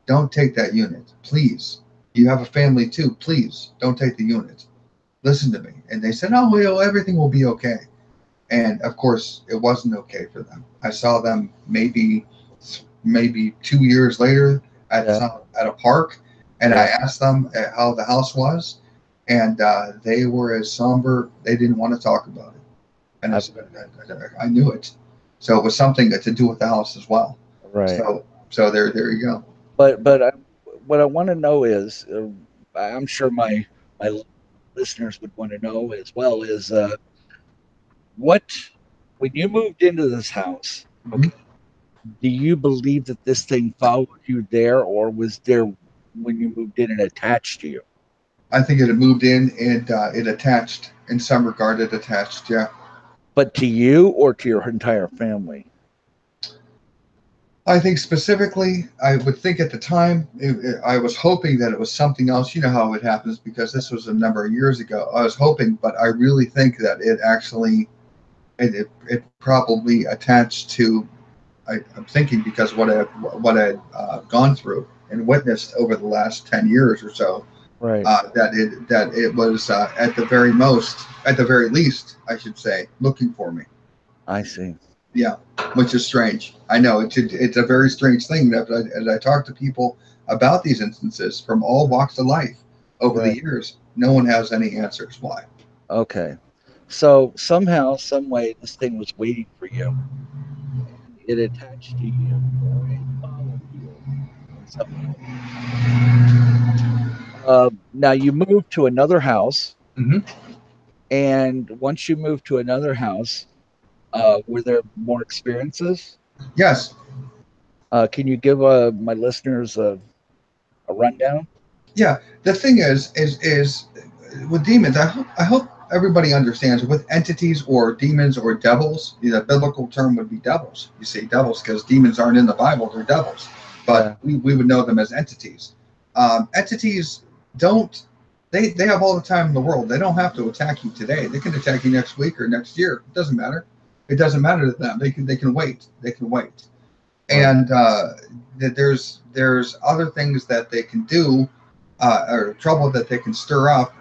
don't take that unit. Please. You have a family too. Please don't take the unit. Listen to me. And they said, oh, well, everything will be okay. And of course, it wasn't okay for them. I saw them maybe 2 years later at a park, and I asked them how the house was, and they were as somber. They didn't want to talk about it, and I said, I knew it. So it was something to do with the house as well. Right. So there you go. But what I want to know is, I'm sure my listeners would want to know as well, is what when you moved into this house, Mm-hmm. okay, do you believe that this thing followed you there, or was there when you moved in and attached to you? I think it had moved in and it attached. In some regard, it attached. Yeah. But to you or to your entire family? I think specifically, I would think at the time, I was hoping that it was something else. You know how it happens because this was a number of years ago. I was hoping, but I really think that it actually, it probably attached to. I'm thinking because what I'd gone through and witnessed over the last 10 years or so, Right. that it was at the very least, I should say, looking for me. I see. Yeah, which is strange. I know it's a very strange thing that as I talk to people about these instances from all walks of life over the years, no one has any answers why. Okay. So somehow, some way, this thing was waiting for you, and it attached to you, or it followed you in some way. Now you moved to another house, Hmm. and once you moved to another house, were there more experiences? Yes. Can you give my listeners a rundown? Yeah. The thing is with demons. I hope everybody understands with entities or demons or devils. The biblical term would be devils. You see, devils because demons aren't in the Bible; they're devils. But we would know them as entities. Entities don't. They have all the time in the world. They don't have to attack you today. They can attack you next week or next year. It doesn't matter. It doesn't matter to them. They can wait. They can wait. And that there's other things that they can do or trouble that they can stir up,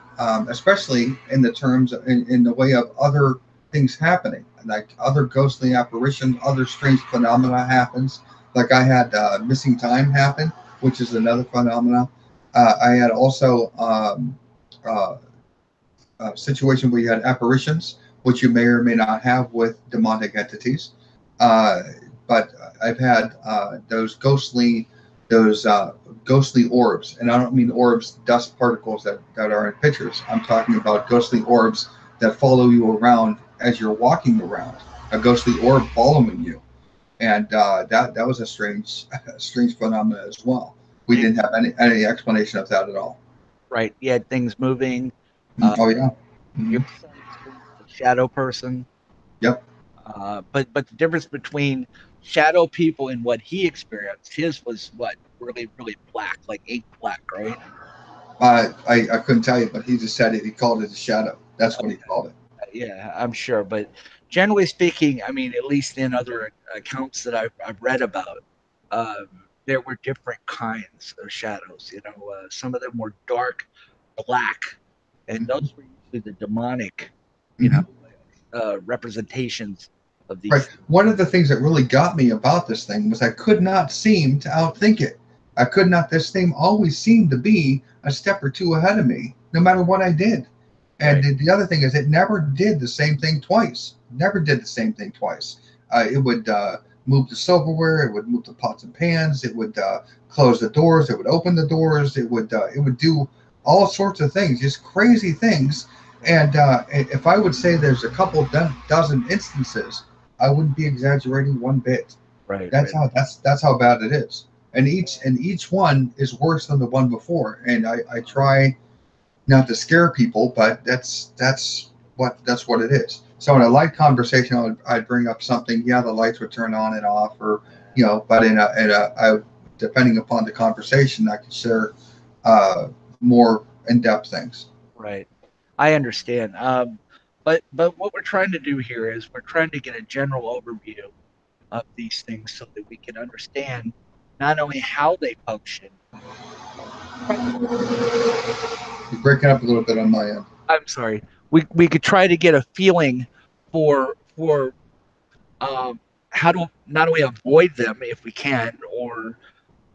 especially in the terms in the way of other things happening, like other ghostly apparitions, other strange phenomena happens. Like I had missing time happen, which is another phenomena. I had also uh, a situation where you had apparitions, which you may or may not have with demonic entities. Uh, but I've had those ghostly orbs, and I don't mean orbs, dust particles that are in pictures. I'm talking about ghostly orbs that follow you around as you're walking around. A ghostly orb following you, and that was a strange phenomenon as well. We didn't have any explanation of that at all. Right. You had things moving. Oh yeah. Your Hmm. son experienced a shadow person. Yep. But the difference between shadow people and what he experienced, his was what really really black, like ink black, right? I couldn't tell you, but he just said it. He called it a shadow. That's what he called it. Yeah, I'm sure. But generally speaking, I mean, at least in other accounts that I've read about, um, there were different kinds of shadows. Some of them were dark black, and those were usually the demonic, you know, Hmm. representations of Right. these. One of the things that really got me about this thing was I could not seem to outthink it. I could not. This thing always seemed to be a step or two ahead of me, no matter what I did. And Right, the other thing is, it never did the same thing twice. Never did the same thing twice. It would move the silverware. It would move the pots and pans. It would close the doors. It would open the doors. It would do all sorts of things, just crazy things. And if I would say there's a couple dozen instances, I wouldn't be exaggerating one bit. right, That's right, how that's how bad it is. And each one is worse than the one before. And I try not to scare people, but that's what it is. So in a light conversation, I'd bring up something. Yeah, the lights would turn on and off, or but depending upon the conversation, I could share more in-depth things. right. I understand. But what we're trying to do here is we're trying to get a general overview of these things so that we can understand not only how they function. Try to get You're breaking up a little bit on my end. I'm sorry. We could try to get a feeling for how to not only avoid them if we can, or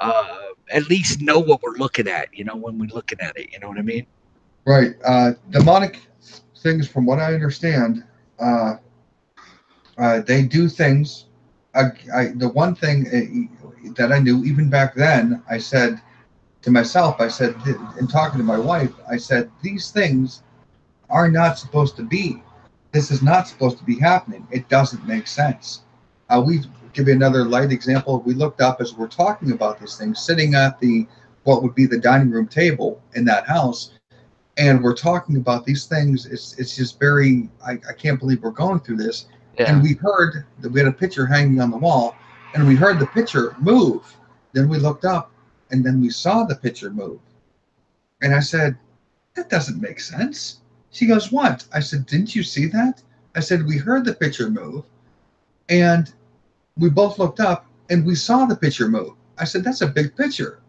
at least know what we're looking at. When we're looking at it. You know what I mean? Right. Demonic things, from what I understand, uh, they do things. The one thing that I knew even back then, I said to myself, I said, in talking to my wife, I said, these things are not supposed to be. This is not supposed to be happening. It doesn't make sense. We give you another light example. We looked up as we're talking about these things, sitting at the what would be the dining room table in that house, and we're talking about these things. It's just very. I can't believe we're going through this. And Yeah. we heard that we had a picture hanging on the wall, and we heard the picture move. Then we looked up, and then we saw the picture move. And I said, that doesn't make sense. She goes, what? I said, didn't you see that? I said, we heard the picture move, and we both looked up and we saw the picture move. I said, that's a big picture.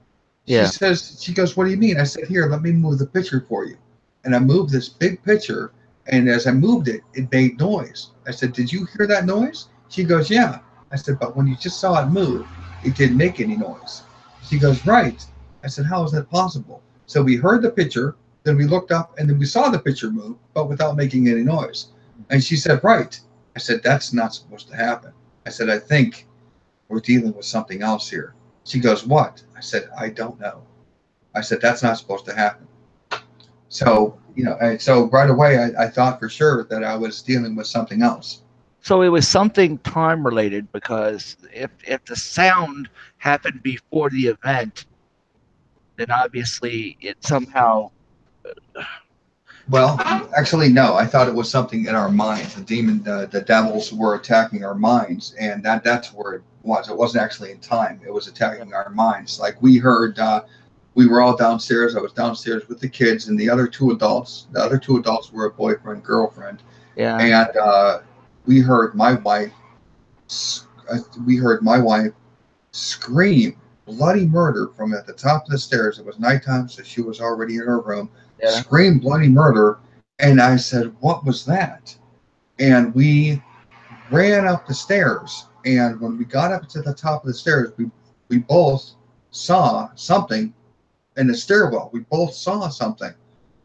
Yeah. She goes, what do you mean? I said, here, let me move the picture for you. And I moved this big picture, and as I moved it, it made noise. I said, did you hear that noise? She goes, yeah. I said, but when you just saw it move, it didn't make any noise. She goes, right. I said, how is that possible? So we heard the picture, then we looked up, and then we saw the picture move, but without making any noise. And she said, right. I said, that's not supposed to happen. I said, I think we're dealing with something else here. She goes, what? I said, I don't know. I said, that's not supposed to happen. So, so right away, I thought for sure that I was dealing with something else. So it was something time related because if the sound happened before the event, then obviously it somehow. Well, actually, no. I thought it was something in our minds. The devils were attacking our minds, and that's where it was. It wasn't actually in time. It was attacking our minds. Like we heard, we were all downstairs. I was downstairs with the kids and the other two adults. The other two adults were a boyfriend, girlfriend, Yeah. and we heard my wife. We heard my wife scream bloody murder from at the top of the stairs. It was nighttime, so she was already in her room. Yeah. Scream bloody murder, and I said, "What was that?" And we ran up the stairs. And when we got up to the top of the stairs, we both saw something in the stairwell. We both saw something,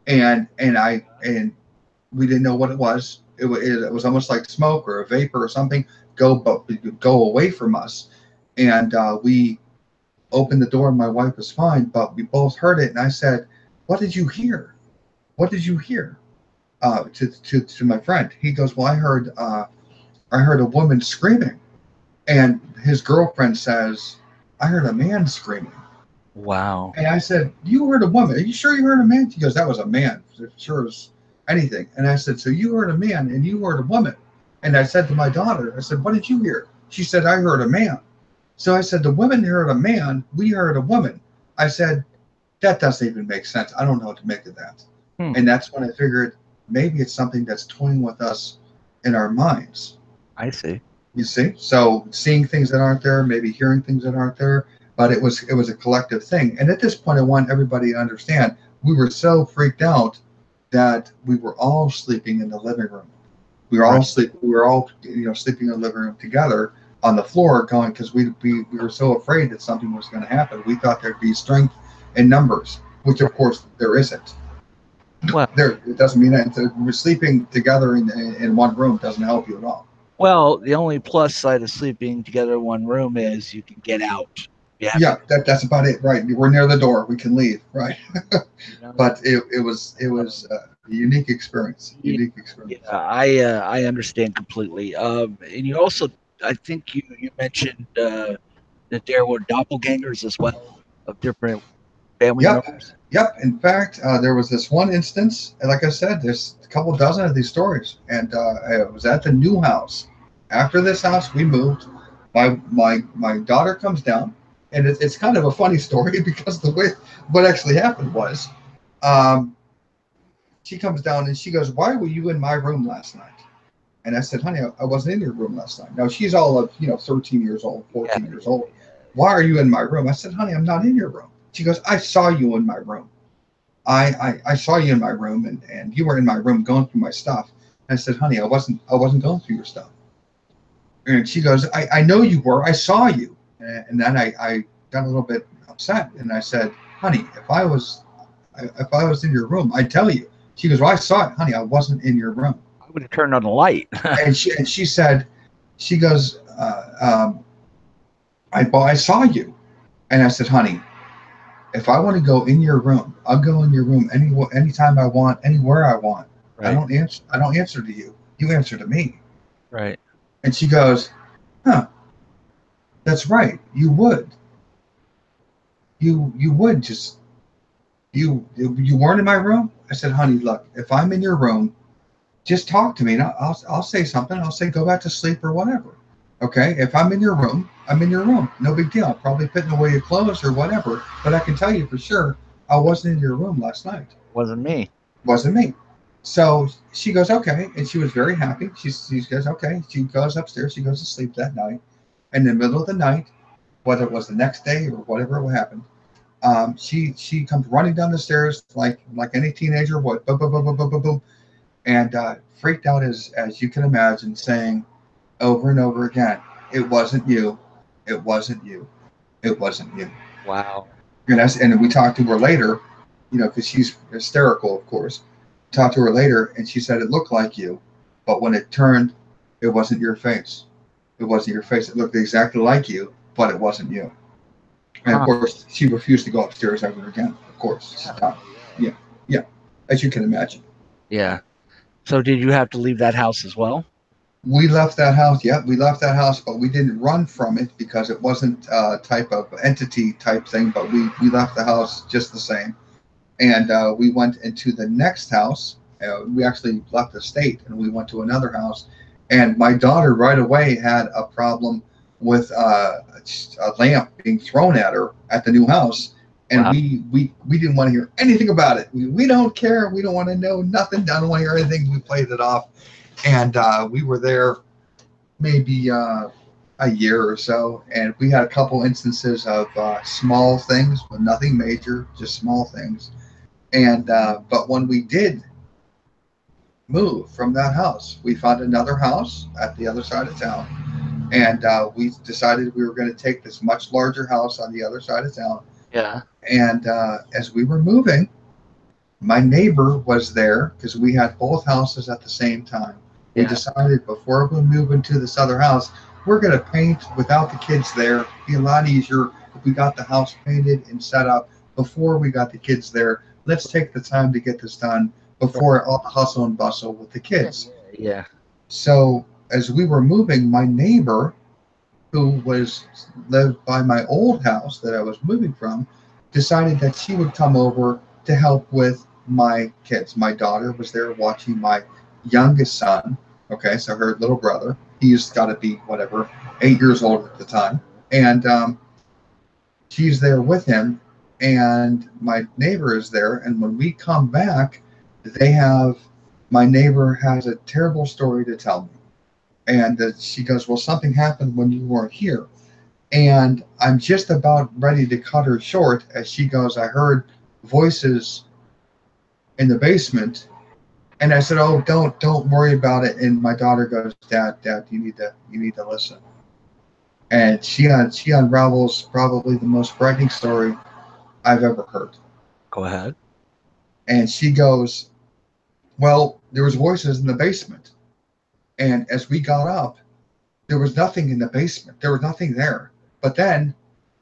and we didn't know what it was. It was almost like smoke or a vapor or something go away from us. And we opened the door, and my wife was fine, but we both heard it. And I said, "What did you hear? What did you hear?" To my friend. He goes, "Well, I heard a woman screaming," and his girlfriend says, "I heard a man screaming." Wow. And I said, "You heard a woman? Are you sure you heard a man?" She goes, "That was a man, sure as anything." And I said, "So you heard a man and you heard a woman?" And I said to my daughter, I said, what did you hear? She said, I heard a man. So I said, the women heard a man, we heard a woman. I said, that doesn't even make sense. I don't know what to make of that. And that's when I figured maybe it's something that's toying with us in our minds. I see. You see? So seeing things that aren't there, maybe hearing things that aren't there, but it was a collective thing. And at this point, I want everybody to understand we were so freaked out that we were all sleeping in the living room. We were all sleeping. We were all sleeping in the living room together on the floor, going because we were so afraid that something was going to happen. We thought there'd be strength in numbers, which of course there isn't. Well, it doesn't mean that we're sleeping together in one room doesn't help you at all. Well, the only plus side of sleeping together in one room is you can get out. Yeah, that's about it, right? We're near the door. We can leave, right? But it was a unique experience. Unique experience. Yeah, I understand completely. And you also, I think you mentioned that there were doppelgangers as well of different family members. Yep. In fact, there was this one instance, and like I said, there's a couple dozen of these stories, and I was at the new house. After this house, we moved. My daughter comes down, and it's kind of a funny story because the way what actually happened was, she comes down and she goes, "Why were you in my room last night?" And I said, "Honey, I wasn't in your room last night." Now she's all of 13 years old, 14 years old. "Why are you in my room?" I said, "Honey, I'm not in your room." She goes, "I saw you in my room. I saw you in my room, and you were in my room going through my stuff." And I said, "Honey, I wasn't going through your stuff." And she goes, I know you were. I saw you." And then I got a little bit upset, and I said, "Honey, if I was in your room, I'd tell you." She goes, "Well, I saw it, honey. I wasn't in your room." I would have turned on the light. and she said, she goes, I saw you." And I said, "Honey, if I want to go in your room, I'll go in your room anytime I want, anywhere I want. Right. I don't answer to you. You answer to me." Right. And she goes, "Huh, that's right. You would. You would just you weren't in my room." I said, "Honey, look, if I'm in your room, just talk to me, and I'll say something. I'll say go back to sleep or whatever. Okay? If I'm in your room, I'm in your room. No big deal. I'm probably putting away your clothes or whatever. But I can tell you for sure, I wasn't in your room last night. Wasn't me. Wasn't me." So she goes, "Okay," and she was very happy. She goes, "Okay." She goes upstairs. She goes to sleep that night. And in the middle of the night, whether it was the next day or whatever happened, she comes running down the stairs like any teenager would, boom, boom, boom, boom, boom, boom, boom, and freaked out as you can imagine, saying over and over again, "It wasn't you. It wasn't you. It wasn't you." Wow. And we talked to her later, because she's hysterical, of course. Talked to her later, and she said it looked like you, but when it turned, it wasn't your face. It wasn't your face. It looked exactly like you, but it wasn't you. And of course, she refused to go upstairs ever again. Of course, yeah, as you can imagine. Yeah. So did you have to leave that house as well? We left that house. Yeah, we left that house, but we didn't run from it because it wasn't a type of entity type thing. But we left the house just the same. And we went into the next house. We actually left the state and we went to another house. And my daughter right away had a problem with a lamp being thrown at her at the new house. And wow. we didn't want to hear anything about it. We don't care. We don't want to know nothing. I don't want to hear anything. We played it off. And we were there maybe a year or so. And we had a couple instances of small things, but nothing major, just small things. And but when we did move from that house, we found another house at the other side of town, and we decided we were going to take this much larger house on the other side of town. Yeah. And as we were moving, my neighbor was there because we had both houses at the same time. Yeah. We decided before we move into this other house, we're going to paint without the kids there. It'd be a lot easier if we got the house painted and set up before we got the kids there. Let's take the time to get this done before all the hustle and bustle with the kids. Yeah. So as we were moving, my neighbor, who lived by my old house that I was moving from, decided that she would come over to help with my kids. My daughter was there watching my youngest son, Okay, so her little brother, he's got to be whatever, 8 years old at the time, and she's there with him, and my neighbor is there. And when we come back, they have my neighbor has a terrible story to tell me, and she goes, "Well, something happened when you weren't here." And I'm just about ready to cut her short as she goes, "I heard voices in the basement." And I said, "Oh, don't worry about it." And my daughter goes, "Dad, you need to listen." And she unravels probably the most frightening story I've ever heard. Go ahead. And she goes, "Well, there was voices in the basement, and as we got up, there was nothing in the basement. There was nothing there. But then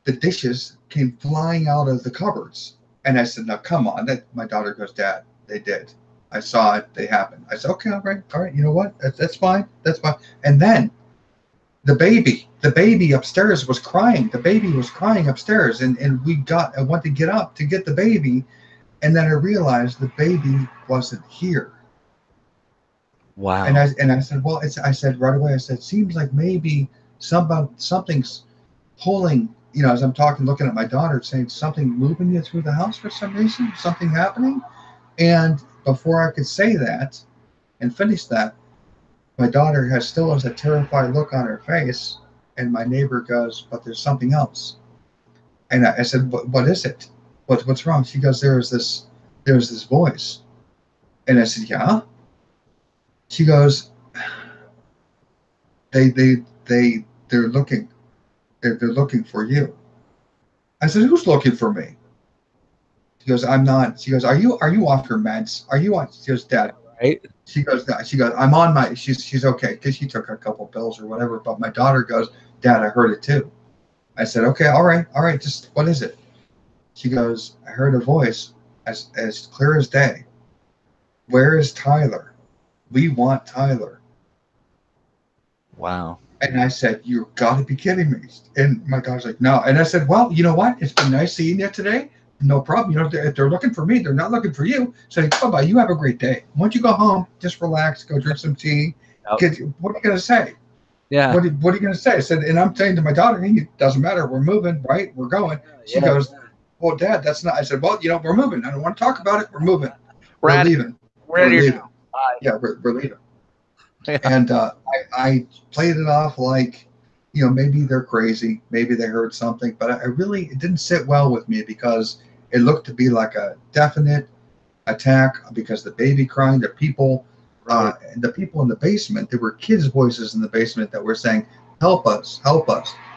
the dishes came flying out of the cupboards." And I said, "Now come on." That my daughter goes, "Dad, they did. I saw it. They happened." I said, "Okay, all right. You know what? That's fine. That's fine." And then the baby upstairs was crying. The baby was crying upstairs, and I went to get up to get the baby, and then I realized the baby wasn't here. And Wow. I said, "Well, I said right away, I said, seems like maybe something's pulling, as I'm talking, looking at my daughter, saying something moving you through the house for some reason, something happening." And before I could say that and finish that, my daughter still has a terrified look on her face, and my neighbor goes, "But there's something else." And I said, "What is it? What's wrong?" She goes, "There's this voice." And I said, "Yeah." She goes, "They they they're looking. They're looking for you." I said, "Who's looking for me?" She goes, "I'm not." She goes, "Are you off your meds? Are you on?" She goes, "Dad." Right. She goes, "No." She goes, "I'm on my." She's okay because she took a couple pills or whatever. But my daughter goes, "Dad, I heard it too." I said, "Okay, all right. Just what is it?" She goes, "I heard a voice as clear as day. Where is Tyler? We want Tyler." Wow. And I said, "You got to be kidding me." And my daughter's like, "No." And I said, "Well, you know what? It's been nice seeing you today. No problem. If they're looking for me, they're not looking for you. So, bye-bye. You have a great day. Once you go home, just relax, go drink some tea. Yep. What are you going to say? Yeah. What are you going to say?" I said, and I'm saying to my daughter, "Hey, it doesn't matter. We're moving, right? We're going." She Yeah. goes, "Well, Dad, that's not." I said, "Well, we're moving. I don't want to talk about it. We're moving. We're We're out of leaving. we're out We're of here leaving. now. Bye. Yeah, we're leaving." Yeah. And I played it off like, maybe they're crazy, maybe they heard something, but I really, it didn't sit well with me because it looked to be like a definite attack because the baby crying, Right. the people in the basement, there were kids' voices in the basement that were saying, help us,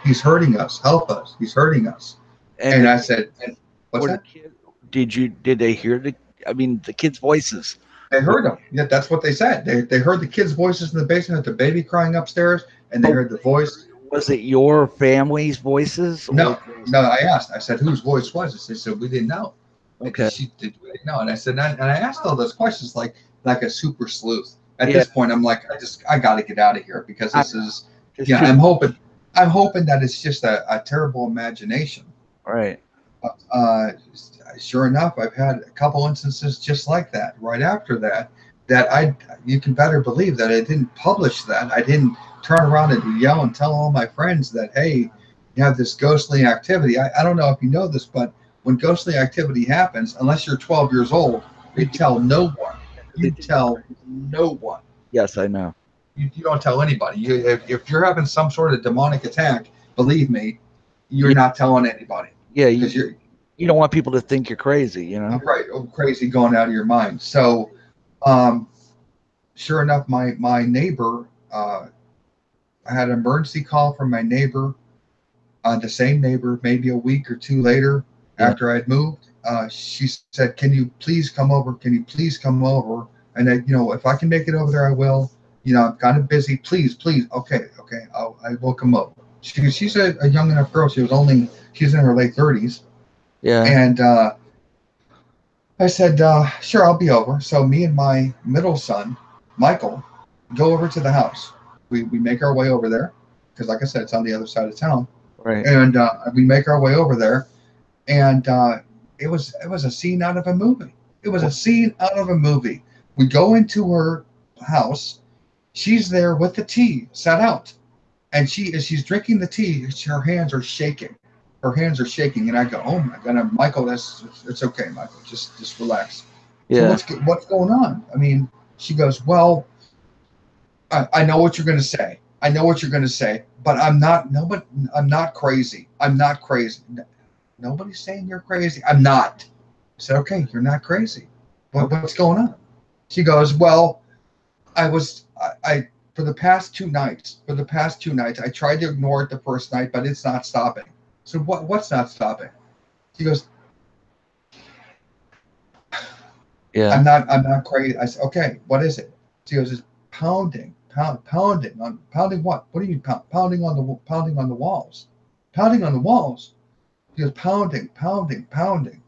he's hurting us, help us, he's hurting us." And And the I kid said, "What's or the that?" kid did they hear the kids' voices? They Were- heard them. Yeah, that's what they said. They heard the kids' voices in the basement, the baby crying upstairs, and they But heard the voice. was it your family's voices or No, just no. I asked. I said, "Whose voice was it?" They said, "We didn't know." okay. We didn't know. And I said, and I asked all those questions like a super sleuth. At Yeah. this point, I'm like, I got to get out of here because I this is, just too I'm hoping that it's just a terrible imagination. right. Uh, sure enough, I've had a couple instances just like that. Right after that, you can better believe that I didn't publish that. I didn't turn around and yell and tell all my friends that, hey, you have this ghostly activity. I don't know if you know this, but when ghostly activity happens, unless you're 12 years old, They you do tell no one. because they You think you're tell crazy. no one. Yes, I know. You don't tell anybody. If you're having some sort of demonic attack, believe me, you're Yeah, not telling anybody yeah, because you don't want people to think you're crazy, you know? you're right, crazy going out of your mind. So, um, sure enough, my neighbor, I had an emergency call from my neighbor, the same neighbor, maybe a week or two later Yeah. after I'd moved. She said, "Can you please come over? Can you please come over?" And if I can make it over there, I will. I'm kind of busy. Please, please. Okay, okay, I will come over. She's a young enough girl. She's in her late 30s, Yeah. and I said, "Sure, I'll be over." So me and my middle son, Michael, go over to the house. We make our way over there because, like I said, it's on the other side of town, Right. and we make our way over there, and it was a scene out of a movie. It was a scene out of a movie. We go into her house. She's there with the tea set out, and as she's drinking the tea, her hands are shaking. Her hands are shaking, and I go, "Oh my God, Michael, it's okay, Michael, just relax." So Yeah. what's going on? I mean, she goes, "Well, I know what you're going to say. I know what you're going to say, but I'm not. No, but I'm not crazy. I'm not crazy. Nobody's saying you're crazy. I'm not." I said, "Okay, you're not crazy. What's going on?" She goes, "Well, I for the past 2 nights. For the past 2 nights, I tried to ignore it the first night, but it's not stopping." So what's not stopping? She goes, Yeah. I'm not crazy. I said, "Okay, what is it?" She goes, "It's pounding what? What do you mean pounding on the walls? Pounding on the walls?" She goes, "Pounding, pounding, pounding.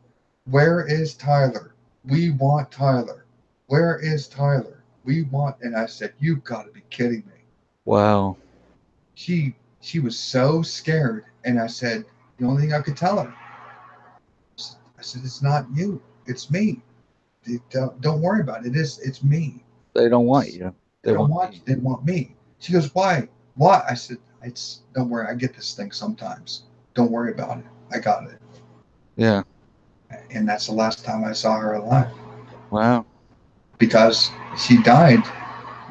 Where is Tyler? We want Tyler. Where is Tyler? We want." And I said, "You've got to be kidding me." Wow. She was so scared, and I said, the only thing I could tell her, I said, "It's not you, it's me. Don't worry about it. It's me. They don't want you. They They don't want want me. they want me." She goes, "Why? Why?" I said, "It's don't worry. I get this thing sometimes. Don't worry about it. I got it." Yeah. And that's the last time I saw her alive, Wow. because she died.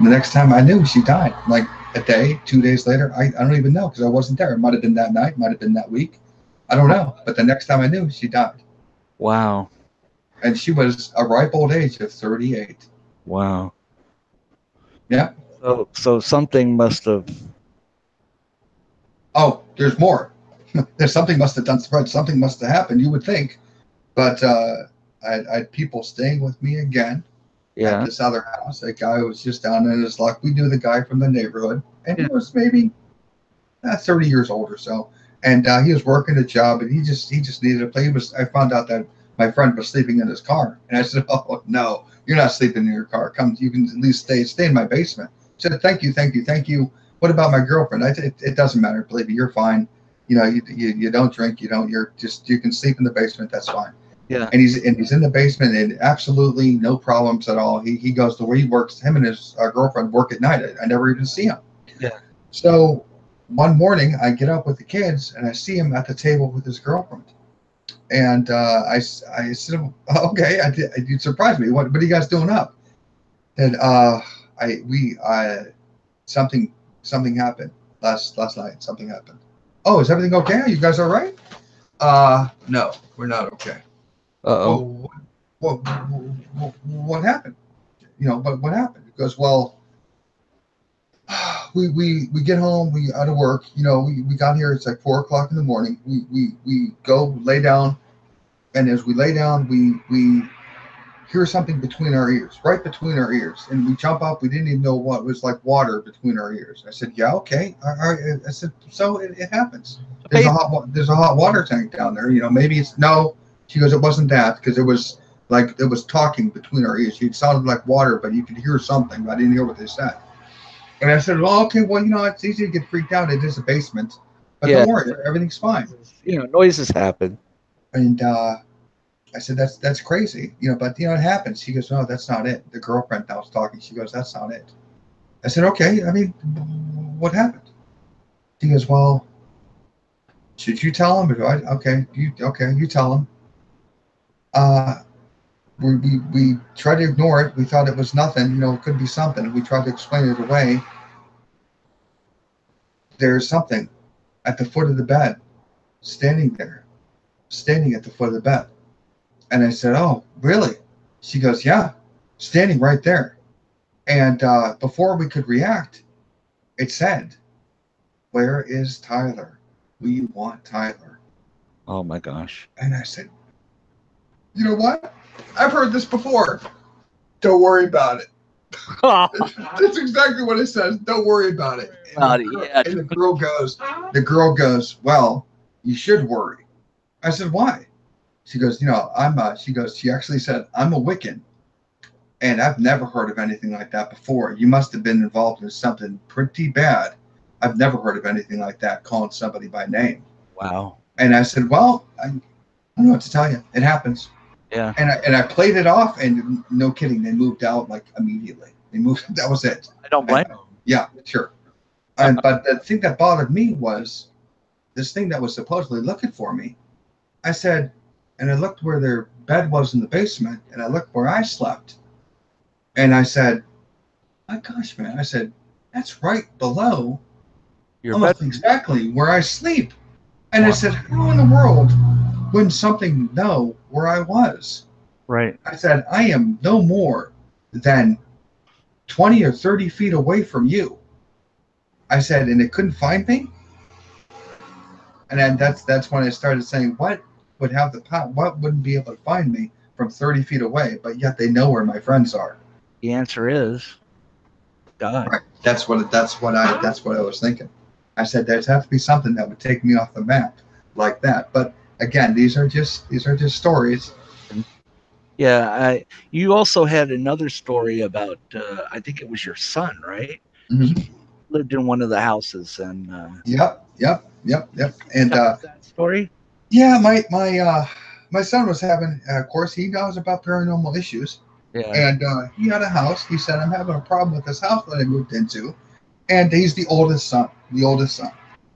The next time I knew, she died. Like a day, 2 days later. I don't even know because I wasn't there. It might have been that night, might have been that week. I don't know. But the next time I knew, she died. Wow. And she was a ripe old age of 38. Wow. Yeah. So something must have. Oh, there's more. There's something must have done. Something must have happened. You would think, but I had people staying with me again at Yeah. this other house. A guy who was just down in his luck. We knew the guy from the neighborhood, and he Yeah. was maybe 30 years old or so. And he was working a job, and he just needed a place. I found out that my friend was sleeping in his car, and I said, "Oh no, you're not sleeping in your car. Come, you can at least stay in my basement." He said, "Thank you, thank you, thank you. What about my girlfriend?" I said, "It doesn't matter. Believe me, you're fine. You know, you don't drink. You don't. You can sleep in the basement. That's fine." Yeah. And he's in the basement, and absolutely no problems at all. He goes to where he works. Him and his girlfriend work at night. I never even see him. Yeah. So one morning, I get up with the kids, and I see him at the table with his girlfriend. And I said, "Okay, you surprised me. What are you guys doing up?" And something something happened last night. Something happened. "Oh, is everything okay? Are you guys all right?" No, we're not okay." Uh oh. "Well, what happened?" But what happened? He goes, "Well, we get home, we out of work, we got here, it's like 4 o'clock in the morning. We go lay down, and as we lay down, we hear something between our ears, right between our ears, and we jump up. We didn't even know what it was, like water between our ears." I said, "Yeah, okay, all right." I said, "So it happens. Hey. There's a hot water tank down there. Maybe it's no." She goes, "It wasn't that, because it was talking between our ears. It sounded like water, but you could hear something, but I didn't hear what they said." And I said, "Well, okay, well, it's easy to get freaked out. It is a basement, but Yeah. don't worry, everything's fine." Noises happen. And I said, "That's crazy, but it happens." She goes, "No, that's not it." The girlfriend that was talking, she goes, "That's not it." I said, "Okay, I mean, what happened?" She goes, "Well, should you tell him?" Okay, you tell him. Uh, we tried to ignore it. We thought it was nothing. It could be something. We tried to explain it away. There's something at the foot of the bed, standing there, standing at the foot of the bed. And I said, "Oh, really?" She goes, "Yeah, standing right there." And before we could react, it said, "Where is Tyler? We want Tyler." Oh my gosh. And I said, "You know what? I've heard this before. Don't worry about it." That's exactly what it says. Don't worry about it. Yeah. And the girl goes, "Well, you should worry." I said, "Why?" She goes, she actually said, "I'm a Wiccan, and I've never heard of anything like that before. You must have been involved in something pretty bad. I've never heard of anything like that, calling somebody by name." Wow. And I said, "Well, I don't know what to tell you. It happens." Yeah. And I played it off, and no kidding, they moved out like immediately. They moved. That was it. I don't blame them. Yeah, sure. And but the thing that bothered me was this thing that was supposedly looking for me. I said, and I looked where their bed was in the basement, and I looked where I slept, and I said, "My gosh, man!" I said, "That's right below, Your bed. almost exactly where I sleep." And I Wow. said, "How in the world wouldn't something know where I was?" Right. I said, "I am no more than 20 or 30 feet away from you." I said, "And it couldn't find me." And then that's when I started saying, "What would have the power? What wouldn't be able to find me from 30 feet away? But yet they know where my friends are." The answer is God. Right. That's what I was thinking. I said there'd have to be something that would take me off the map like that. But again, these are just stories. And yeah, you also had another story about I think it was your son, right? He Hmm. lived in one of the houses, and Yep. can you And tell us that story? yeah, my son was having. Of course, he knows about paranormal issues, Yeah. and he had a house. He said, "I'm having a problem with this house that I moved into," and he's the oldest son. The oldest son.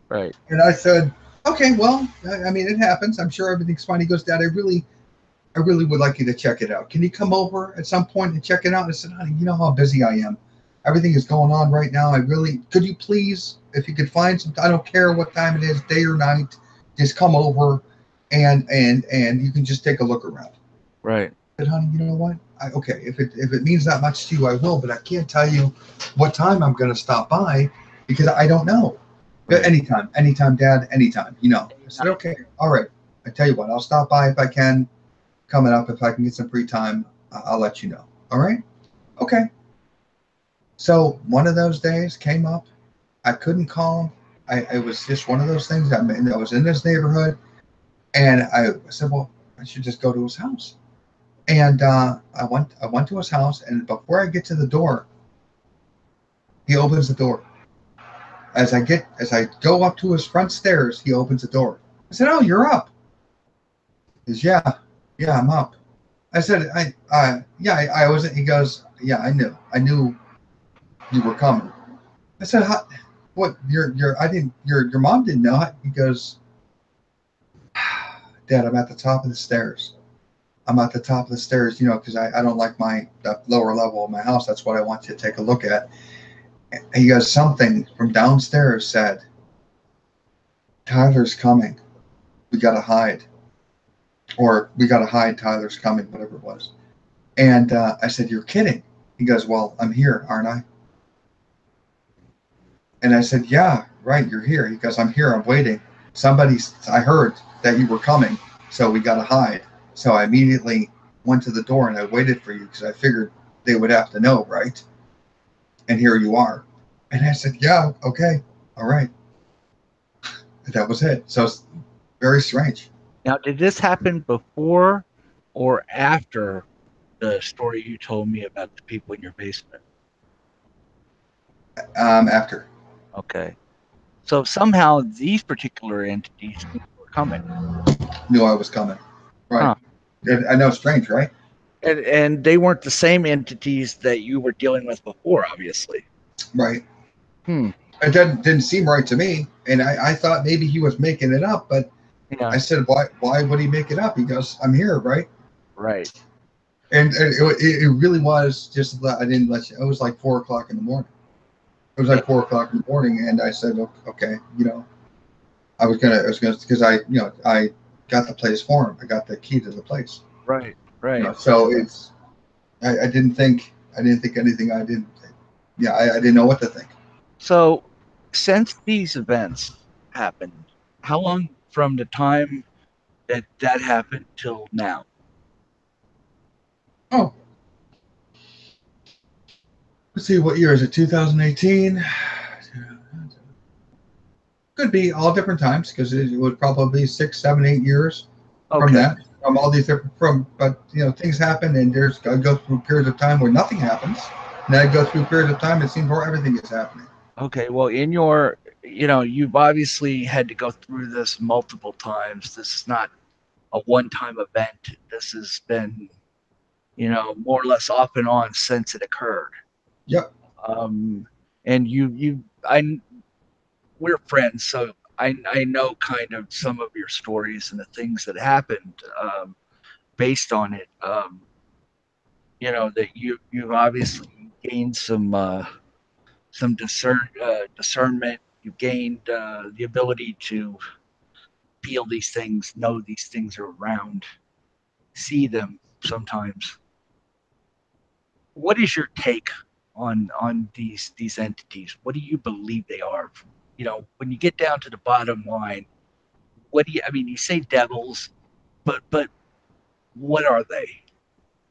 Right. And I said, "Okay, well, I mean, it happens. I'm sure everything's fine." He goes, "Dad, I really would like you to check it out. Can you come over at some point and check it out?" I said, "Honey, you know how busy I am. Everything is going on right now. Could you please, if you could find some, I don't care what time it is, day or night, just come over and you can just take a look around." Right. I said, "Honey, you know what? Okay, if it means that much to you, I will, but I can't tell you what time I'm going to stop by because I don't know." Right. Anytime, Dad, anytime. I said, Anytime. "Okay, all right. I tell you what, I'll stop by if I can coming up. If I can get some free time, I'll let you know." All right. Okay. So one of those days came up. I couldn't call him. It was just one of those things that was in this neighborhood. And I said, well, I should just go to his house. And I went to his house. And before I get to the door, he opens the door. As I go up to his front stairs, he opens the door. I said, "Oh, you're up." He says, "Yeah, I'm up." I said, yeah, I wasn't." He goes, "Yeah, I knew you were coming." I said, "What? I didn't. Your mom didn't know it." He goes, "Dad, I'm at the top of the stairs. I'm at the top of the stairs, because I don't like the lower level of my house. That's what I want you to take a look at." He goes, "Something from downstairs said, 'Tyler's coming. We gotta hide,' or 'We gotta hide. Tyler's coming,' whatever it was." And I said, "You're kidding." He goes, "Well, I'm here, aren't I?" And I said, "Yeah, right, you're here." He goes, "I'm here, I'm waiting. I heard that you were coming, so we got to hide." So I immediately went to the door and I waited for you because I figured they would have to know, right? And here you are. And I said, "Yeah, okay, all right." And that was it. So it's very strange. Now, did this happen before or after the story you told me about the people in your basement? After Okay. So somehow these particular entities knew you were coming. knew I was coming, right? Huh. And I know, strange, right? And they weren't the same entities that you were dealing with before, obviously. Right. Hmm. It didn't seem right to me, and I thought maybe he was making it up, but I Yeah. said, "Why would he make it up?" He goes, "I'm here, right?" Right. And it really was just that I didn't let you. It was like 4 o'clock in the morning. It was Yeah. like 4 o'clock in the morning, and I said, "Okay, I was gonna, because I got the place for him. I got the key to the place. Right. Right. So I didn't think anything. I didn't. Yeah, I didn't know what to think. So since these events happened, how long from the time that happened till now? Oh, let's see, what year is it? 2018. Could be all different times because it would probably be 6, 7, 8 years from Okay. that, from all these different but things happen, and I go through periods of time where nothing happens, and then I go through periods of time it seems where everything is happening. Okay. Well, in your, you've obviously had to go through this multiple times. This is not a one-time event. This has been, more or less off and on since it occurred. Yep. Um, And we're friends, so I know kind of some of your stories and the things that happened based on it. That you've obviously gained some discernment. You've gained the ability to feel these things, know these things are around, see them sometimes. What is your take on these entities? What do you believe they are? When you get down to the bottom line, what do you? I mean, you say devils, but what are they?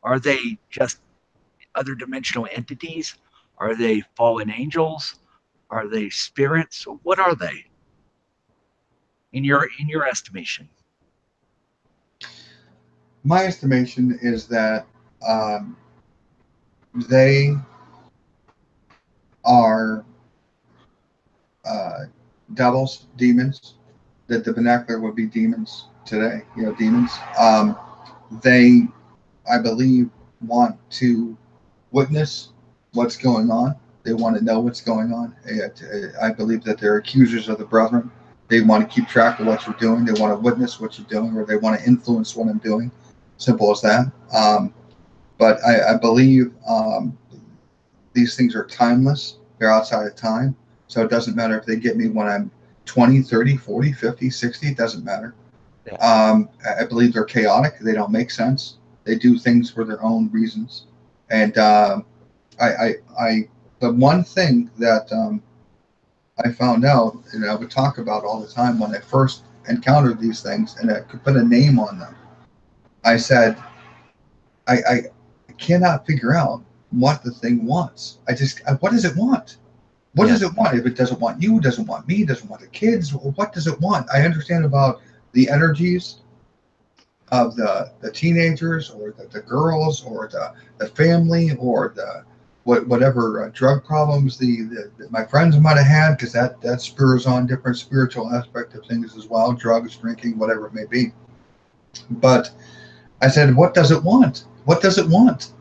Are they just other dimensional entities? Are they fallen angels? Are they spirits? What are they in your estimation? My estimation is that um, they are uh, devils, demons. That the vernacular would be demons today. Demons. They, I believe, want to witness what's going on. They want to know what's going on. I believe that they're accusers of the brethren. They want to keep track of what you're doing. They want to witness what you're doing, or they want to influence what I'm doing. Simple as that. But I believe these things are timeless. They're outside of time. So it doesn't matter if they get me when I'm 20, 30, 40, 50, 60. It doesn't matter. Yeah. I believe they're chaotic. They don't make sense. They do things for their own reasons. And the one thing that I found out, and I would talk about all the time when I first encountered these things, and I could put a name on them. I said, I cannot figure out what the thing wants. What does it want? What does it want? If it doesn't want you, doesn't want me, doesn't want the kids, what does it want? I understand about the energies of the teenagers, or the girls, or the family, or the whatever drug problems my friends might have had, because that spurs on different spiritual aspect of things as well, drugs, drinking, whatever it may be. But I said, what does it want? What does it want?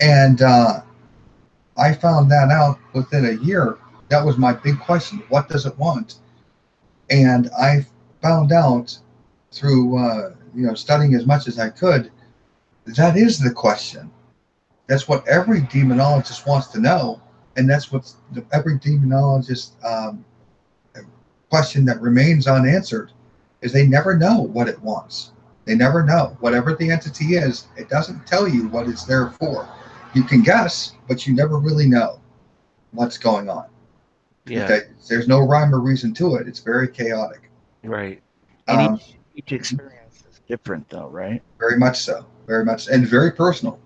And I found that out within a year. That was my big question. What does it want? And I found out through studying as much as I could, that is the question. That's what every demonologist wants to know, and that's what every demonologist question that remains unanswered is they never know what it wants. They never know. Whatever the entity is, it doesn't tell you what it's there for. You can guess, but you never really know what's going on. Yeah. There's no rhyme or reason to it. It's very chaotic. Right. And each experience is different, though, right? Very much so. Very much, and very personal.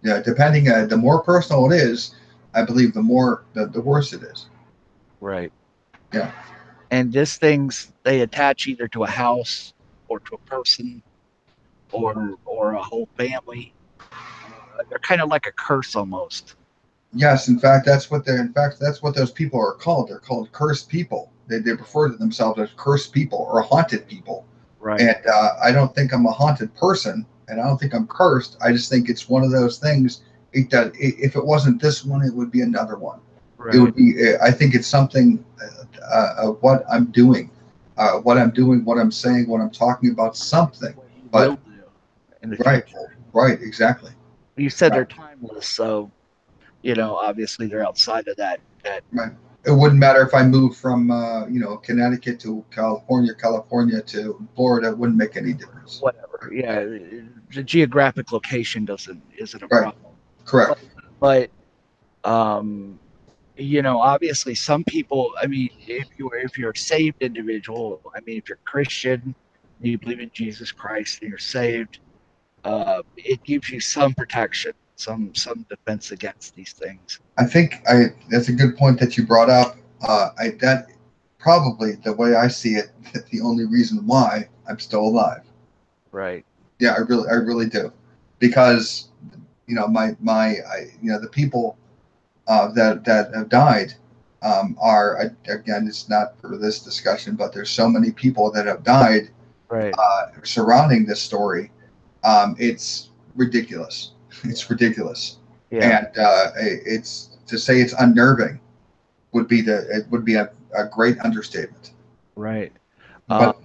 Yeah, depending. The more personal it is, I believe the worse it is. Right. Yeah. And these things, they attach either to a house or to a person or a whole family. They're kind of like a curse almost. Yes, in fact, that's what those people are called. They're called cursed people. They refer to themselves as cursed people or haunted people. Right. And I don't think I'm a haunted person, and I don't think I'm cursed. I just think it's one of those things. If it wasn't this one, it would be another one. Right. It would be. I think it's something. What I'm doing, what I'm saying, what I'm talking about, something. What you But will do in the right, future. right, exactly. You said Right. they're timeless, so obviously they're outside of that. Right. It wouldn't matter if I moved from Connecticut to California to Florida. It wouldn't make any difference. Whatever. Yeah, the geographic location isn't a Right. problem. Correct. But obviously some people. I mean, if you're a saved individual, I mean, if you're Christian, you believe in Jesus Christ, and you're saved, it gives you some protection, some defense against these things. I think that's a good point that you brought up. That probably the way I see it, the only reason why I'm still alive. Right. Yeah, I really do, because the people that have died are, again, it's not for this discussion, but there's so many people that have died Right. surrounding this story. It's ridiculous. It's ridiculous. Yeah. And it's to say it's unnerving would be a great understatement. Right. Um, But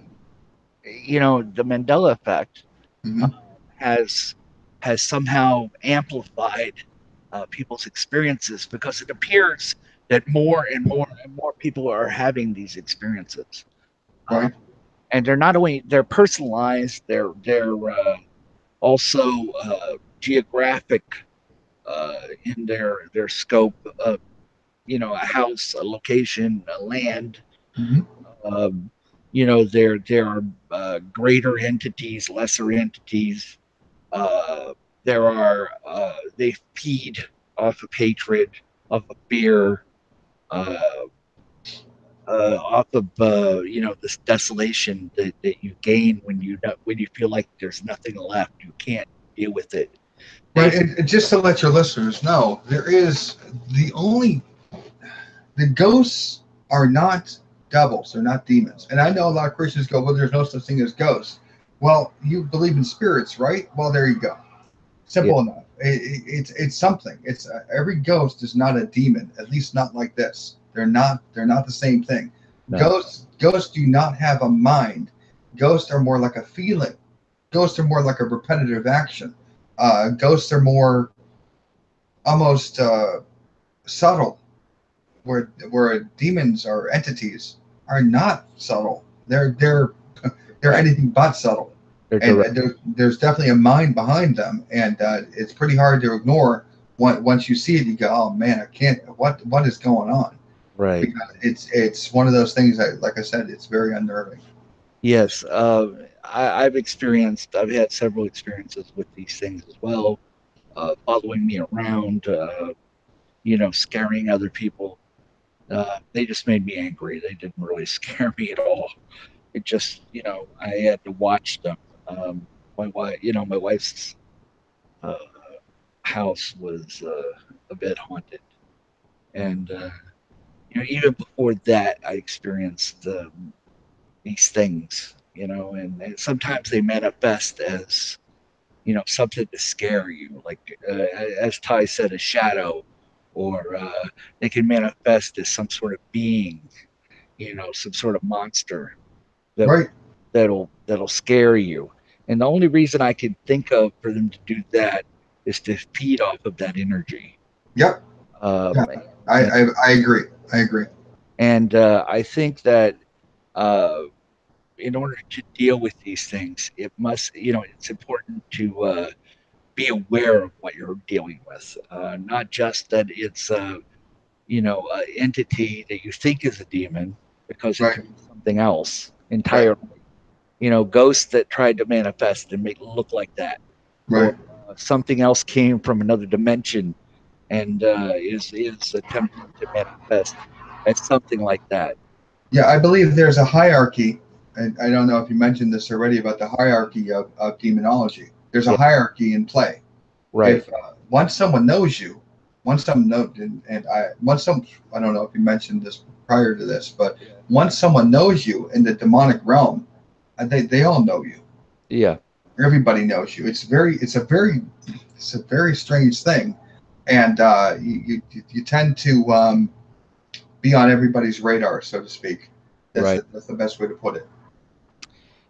the Mandela effect uh, mhm, has has somehow amplified people's experiences because it appears that more and more and more people are having these experiences, uh, right, and they're personalized, they're also geographic in their scope of a house, a location, a land. mhm, Um, there are greater entities, lesser entities. Uh, they feed off of hatred, off of fear, uh, off of this desolation that you gain when you feel like there's nothing left. You can't deal with it. They right. And just to let your listeners know, there is the only the ghosts are not devils, they're not demons. And I know a lot of Christians go, well, there's no such thing as ghosts. Well, you believe in spirits, right? Well, there you go. Yeah, Simple enough. It's something. It's every ghost is not a demon. At least not like this. They're not the same thing. no, Ghosts do not have a mind. Ghosts are more like a feeling. Ghosts are more like a repetitive action. Ghosts are more almost subtle, where demons or entities are not subtle. They're anything but subtle, they're and direct. there's definitely a mind behind them, and it's pretty hard to ignore. Once you see it, you go, "Oh man, I can't. What is going on?" Right. Because it's one of those things that, like I said, it's very unnerving. Yes. I've had several experiences with these things as well, following me around, scaring other people. They just made me angry. They didn't really scare me at all. It just, I had to watch them. My wife's uh, house was a bit haunted, and even before that, I experienced these things. And sometimes they manifest as something to scare you, like as Ty said, a shadow, or they can manifest as some sort of being, some sort of monster that Right? that'll scare you. And the only reason I can think of for them to do that is to feed off of that energy. Yep. Yeah. Um, I and I, I agree. I agree. I think that uh, in order to deal with these things, it's important to be aware of what you're dealing with. Not just that it's an entity that you think is a demon, because it Right. could be something else Right. entirely. Ghosts that tried to manifest and make it look like that, or Right. something else came from another dimension and is attempting to manifest as something like that. Yeah, I believe there's a hierarchy, and I don't know if you mentioned this already about the hierarchy of demonology. There's a Yeah, hierarchy in play. right, If once someone knows you, once someone knows, and I don't know if you mentioned this prior to this, but yeah, once someone knows you in the demonic realm, they all know you. yeah, Everybody knows you. It's a very strange thing, and you tend to be on everybody's radar, so to speak. right. That's the best way to put it.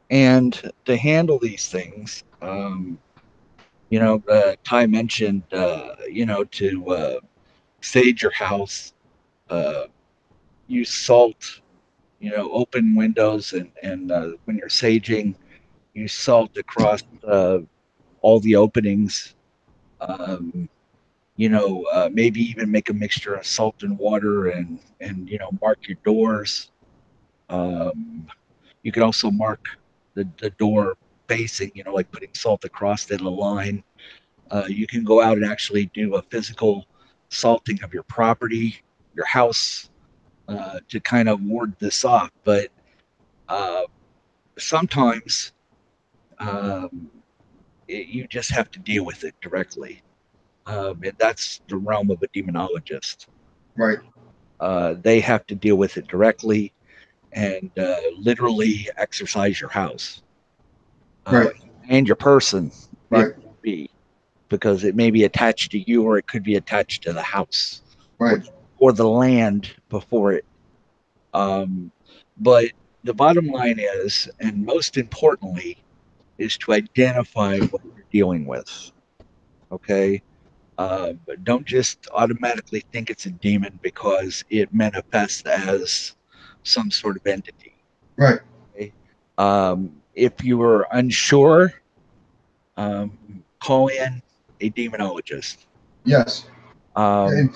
And to handle these things, Ty mentioned, to sage your house, uh, use salt, open windows, and when you're saging, use salt across all the openings. Um, maybe even make a mixture of salt and water, and mark your doors. Um, you can also mark the door facing, like putting salt across it, a line. You can go out and actually do a physical salting of your property, your house, to kind of ward this off. But uh, sometimes you just have to deal with it directly. And that's the realm of a demonologist. Right, They have to deal with it directly and literally exercise your house uh, right, and your person, if right, be, because it may be attached to you or it could be attached to the house or right. or the land before it. Um, but the bottom line is, and most importantly, is to identify what you're dealing with. Okay. But don't just automatically think it's a demon because it manifests as some sort of entity. Right. Okay? If you are unsure, call in a demonologist. Yes. Um, In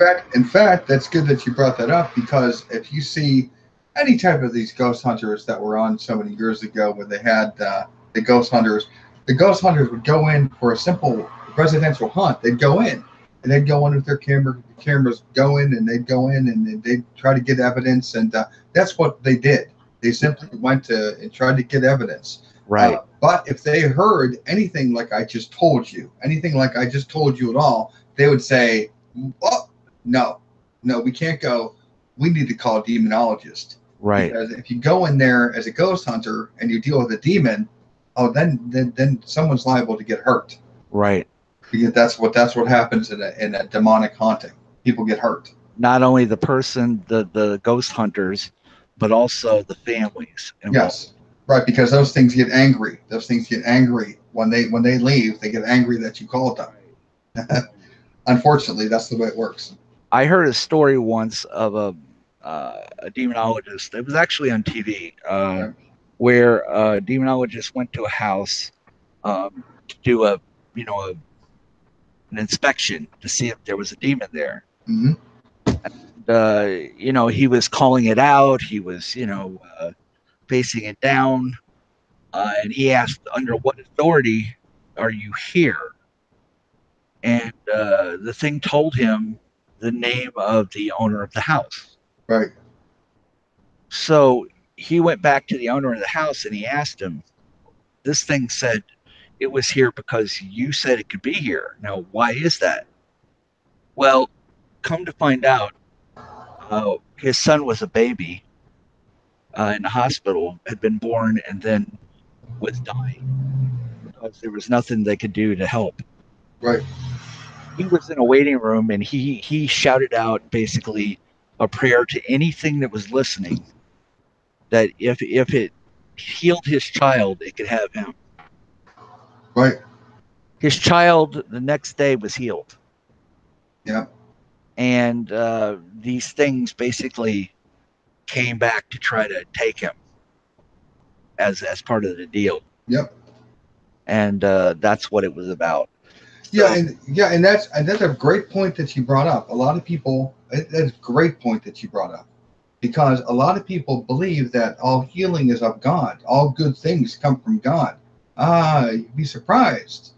fact, that's good that you brought that up, because if you see any type of these ghost hunters that were on so many years ago, where they had the ghost hunters would go in for a simple residential hunt. They'd go in and they'd go in with their cameras going, and they'd go in and they'd try to get evidence, and that's what they did. They simply went to and tried to get evidence. right, But if they heard anything like I just told you, anything like I just told you at all, they would say, "Oh, no, no, we can't go. We need to call a demonologist." right, Because if you go in there as a ghost hunter and you deal with a demon, oh, then someone's liable to get hurt, right. because that's what happens in a demonic haunting. People get hurt. Not only the person, the ghost hunters, but also the families involved. Yes, right. Because those things get angry. Those things get angry when they leave. They get angry that you called them. Unfortunately, that's the way it works. I heard a story once of a demonologist. It was actually on TV, Okay. where a demonologist went to a house to do an inspection to see if there was a demon there. Hmm. He was calling it out. He was, facing it down, and he asked, "Under what authority are you here?" And the thing told him the name of the owner of the house. Right. So he went back to the owner of the house and he asked him, "This thing said it was here because you said it could be here. Now, why is that?" Well, come to find out, his son was a baby in the hospital, had been born, and then was dying because there was nothing they could do to help. Right. He was in a waiting room and he shouted out basically a prayer to anything that was listening, that if it healed his child, it could have him. Right. His child the next day was healed, Yeah. and these things basically came back to try to take him as part of the deal, Yep. and that's what it was about. Yeah, So and that's a great point that you brought up. A lot of people, that's a great point that you brought up, because a lot of people believe that all healing is of God, all good things come from God. You'd be surprised.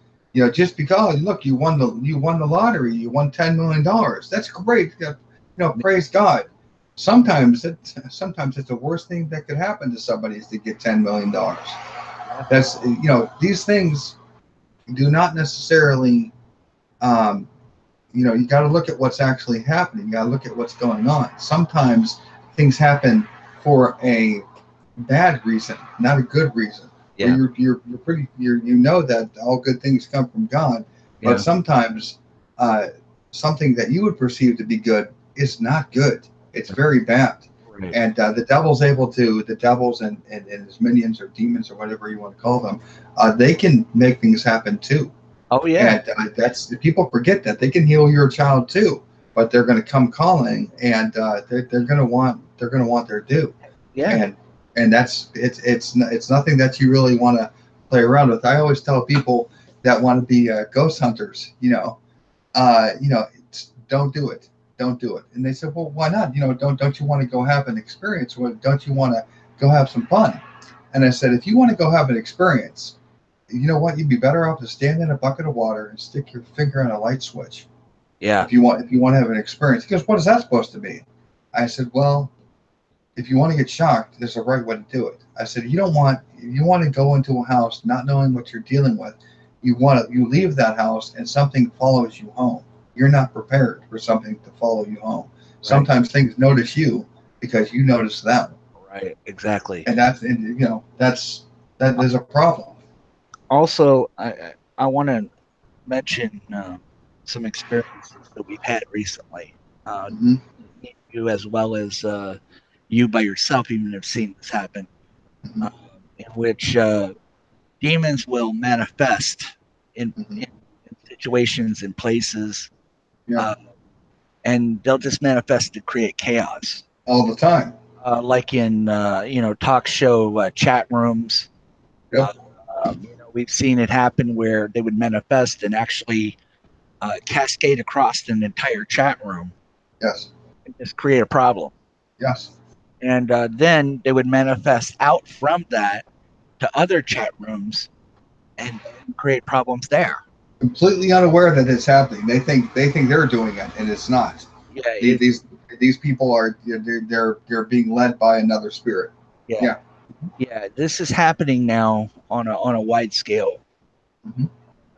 Just because, look, you won the lottery, you won $10 million. That's great. Praise God. Sometimes it's the worst thing that could happen to somebody is to get $10 million. yeah, These things do not necessarily, um, you got to look at what's actually happening. You got to look at what's going on. Sometimes things happen for a bad reason, not a good reason. Where yeah, you're pretty, you know that all good things come from God, but yeah, sometimes uh, something that you would perceive to be good is not good. It's very bad. right. And the devils and his minions or demons or whatever you want to call them, they can make things happen too. Oh yeah, And that's people forget that they can heal your child too, but they're going to come calling, and they're going to want their due. yeah, And it's nothing that you really want to play around with. I always tell people that want to be ghost hunters, don't do it, don't do it. And they said, well, why not? Don't you want to go have an experience? Don't you want to go have some fun? And I said, if you want to go have an experience, you know what? You'd be better off to stand in a bucket of water and stick your finger on a light switch. yeah, If you want to have an experience. He goes, what is that supposed to be? I said, well, if you want to get shocked, there's a right way to do it. I said, you want to go into a house not knowing what you're dealing with. You leave that house and something follows you home. You're not prepared for something to follow you home. right, Sometimes things notice you because you notice them, right, exactly. and that is a problem. Also, I want to mention some experiences that we've had recently. Uh, Hmm. you as well as you by yourself even have seen this happen, Hmm. uh, in which demons will manifest in, Hmm. in situations and places, Yeah, uh, and they'll just manifest to create chaos. all the time. Like in talk show chat rooms. Uh, Yep. we've seen it happen where they would manifest and actually cascade across an entire chat room Yes. and just create a problem. Yes. And then they would manifest out from that to other chat rooms and create problems there. Completely unaware that it's happening. They think they're doing it, and it's not. Yeah, These it, these, these people are they're being led by another spirit. yeah, Yeah. yeah. This is happening now on a wide scale. Hmm.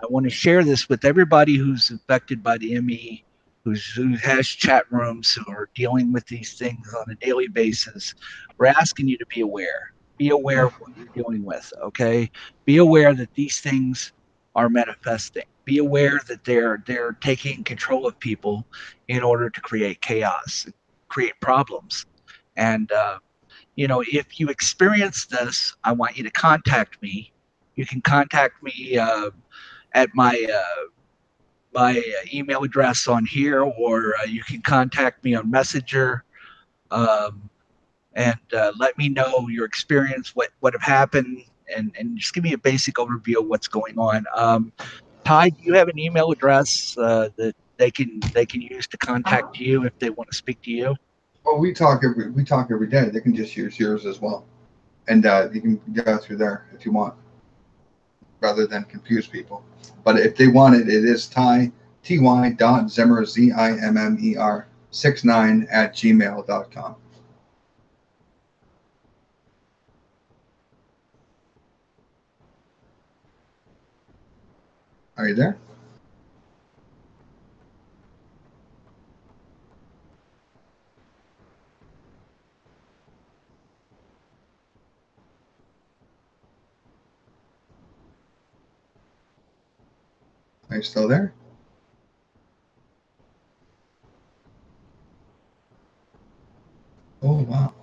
I want to share this with everybody who's affected by the ME, who has chat rooms, who are dealing with these things on a daily basis. We're asking you to be aware. Be aware of what you're dealing with. Okay. Be aware that these things are manifesting. Be aware that they're taking control of people in order to create chaos, create problems. And if you experience this, I want you to contact me. You can contact me at my email address on here, or you can contact me on Messenger, um, and let me know your experience, what have happened, and just give me a basic overview of what's going on. Ty, do you have an email address that they can use to contact you if they want to speak to you? Well, we talk every day. They can just use yours as well, and you can go through there if you want, rather than confuse people. But if they want it, it is ty.zimmer zimmer 69 at gmail.com. Are you there? Are you still there? Oh wow.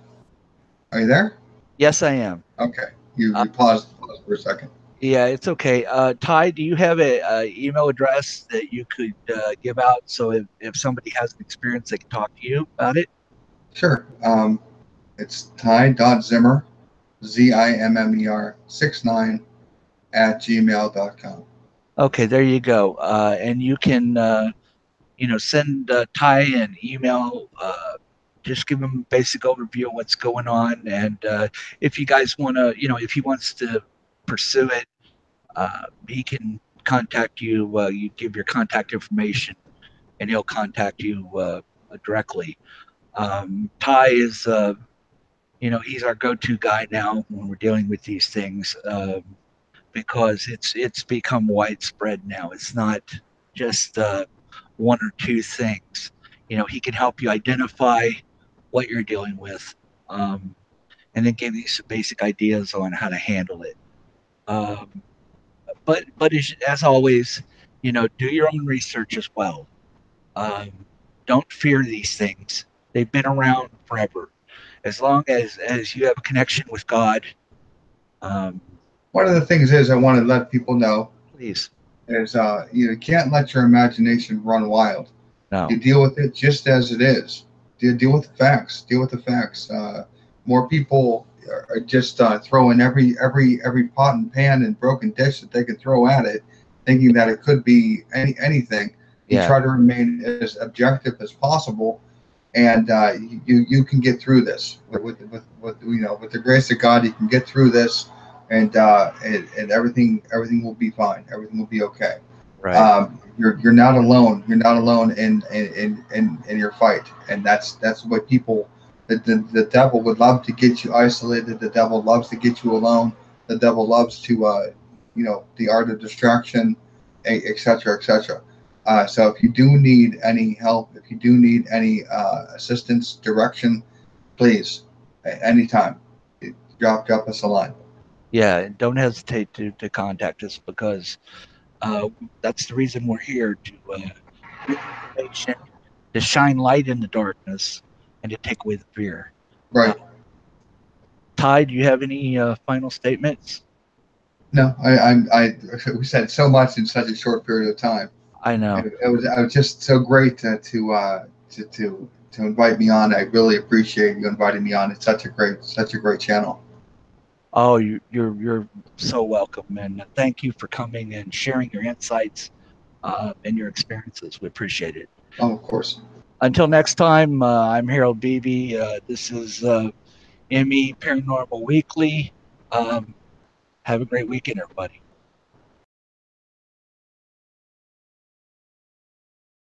Are you there? Yes, I am. Okay. You Uh, you paused for a second. yeah, it's okay. Ty, do you have a email address that you could give out so if somebody has an experience, they can talk to you about it? Sure. It's ty.zimmer zimmer 69 at gmail.com. Okay, there you go. And you can send Ty an email. Just give him a basic overview of what's going on, and if you guys want to, if he wants to pursue it, he can contact you. You give your contact information, and he'll contact you directly. Ty is, he's our go-to guy now when we're dealing with these things, because it's become widespread now. It's not just one or two things. He can help you identify what you're dealing with, um, and then give you some basic ideas on how to handle it. Um, but as always, do your own research as well. Um, don't fear these things. They've been around forever. As long as you have a connection with God, um, One of the things is I want to let people know please, is you can't let your imagination run wild. no, You deal with it just as it is. Deal with the facts. Deal with the facts. More people are just throwing every pot and pan and broken dish that they can throw at it, thinking that it could be anything. You yeah, try to remain as objective as possible, and you can get through this with the grace of God. You can get through this, and everything will be fine. Everything will be okay. right, You're not alone. You're not alone in your fight, and that's what people. The devil would love to get you isolated. The devil loves to get you alone. The devil loves to the art of distraction, etc. etc. So if you do need any help, if you do need any assistance, direction, please, anytime, drop us a line. yeah. And don't hesitate to contact us because uh, that's the reason we're here to give information, to shine light in the darkness, and to take away the fear. Uh, Right. Ty, do you have any final statements? No, we said so much in such a short period of time. I know. It was just so great to invite me on. I really appreciate you inviting me on. It's such a great channel. Oh, you're so welcome, and thank you for coming and sharing your insights and your experiences. We appreciate it. Oh, of course. Until next time, I'm Harold Beebe. This is ME Paranormal Weekly. Um, have a great weekend, everybody.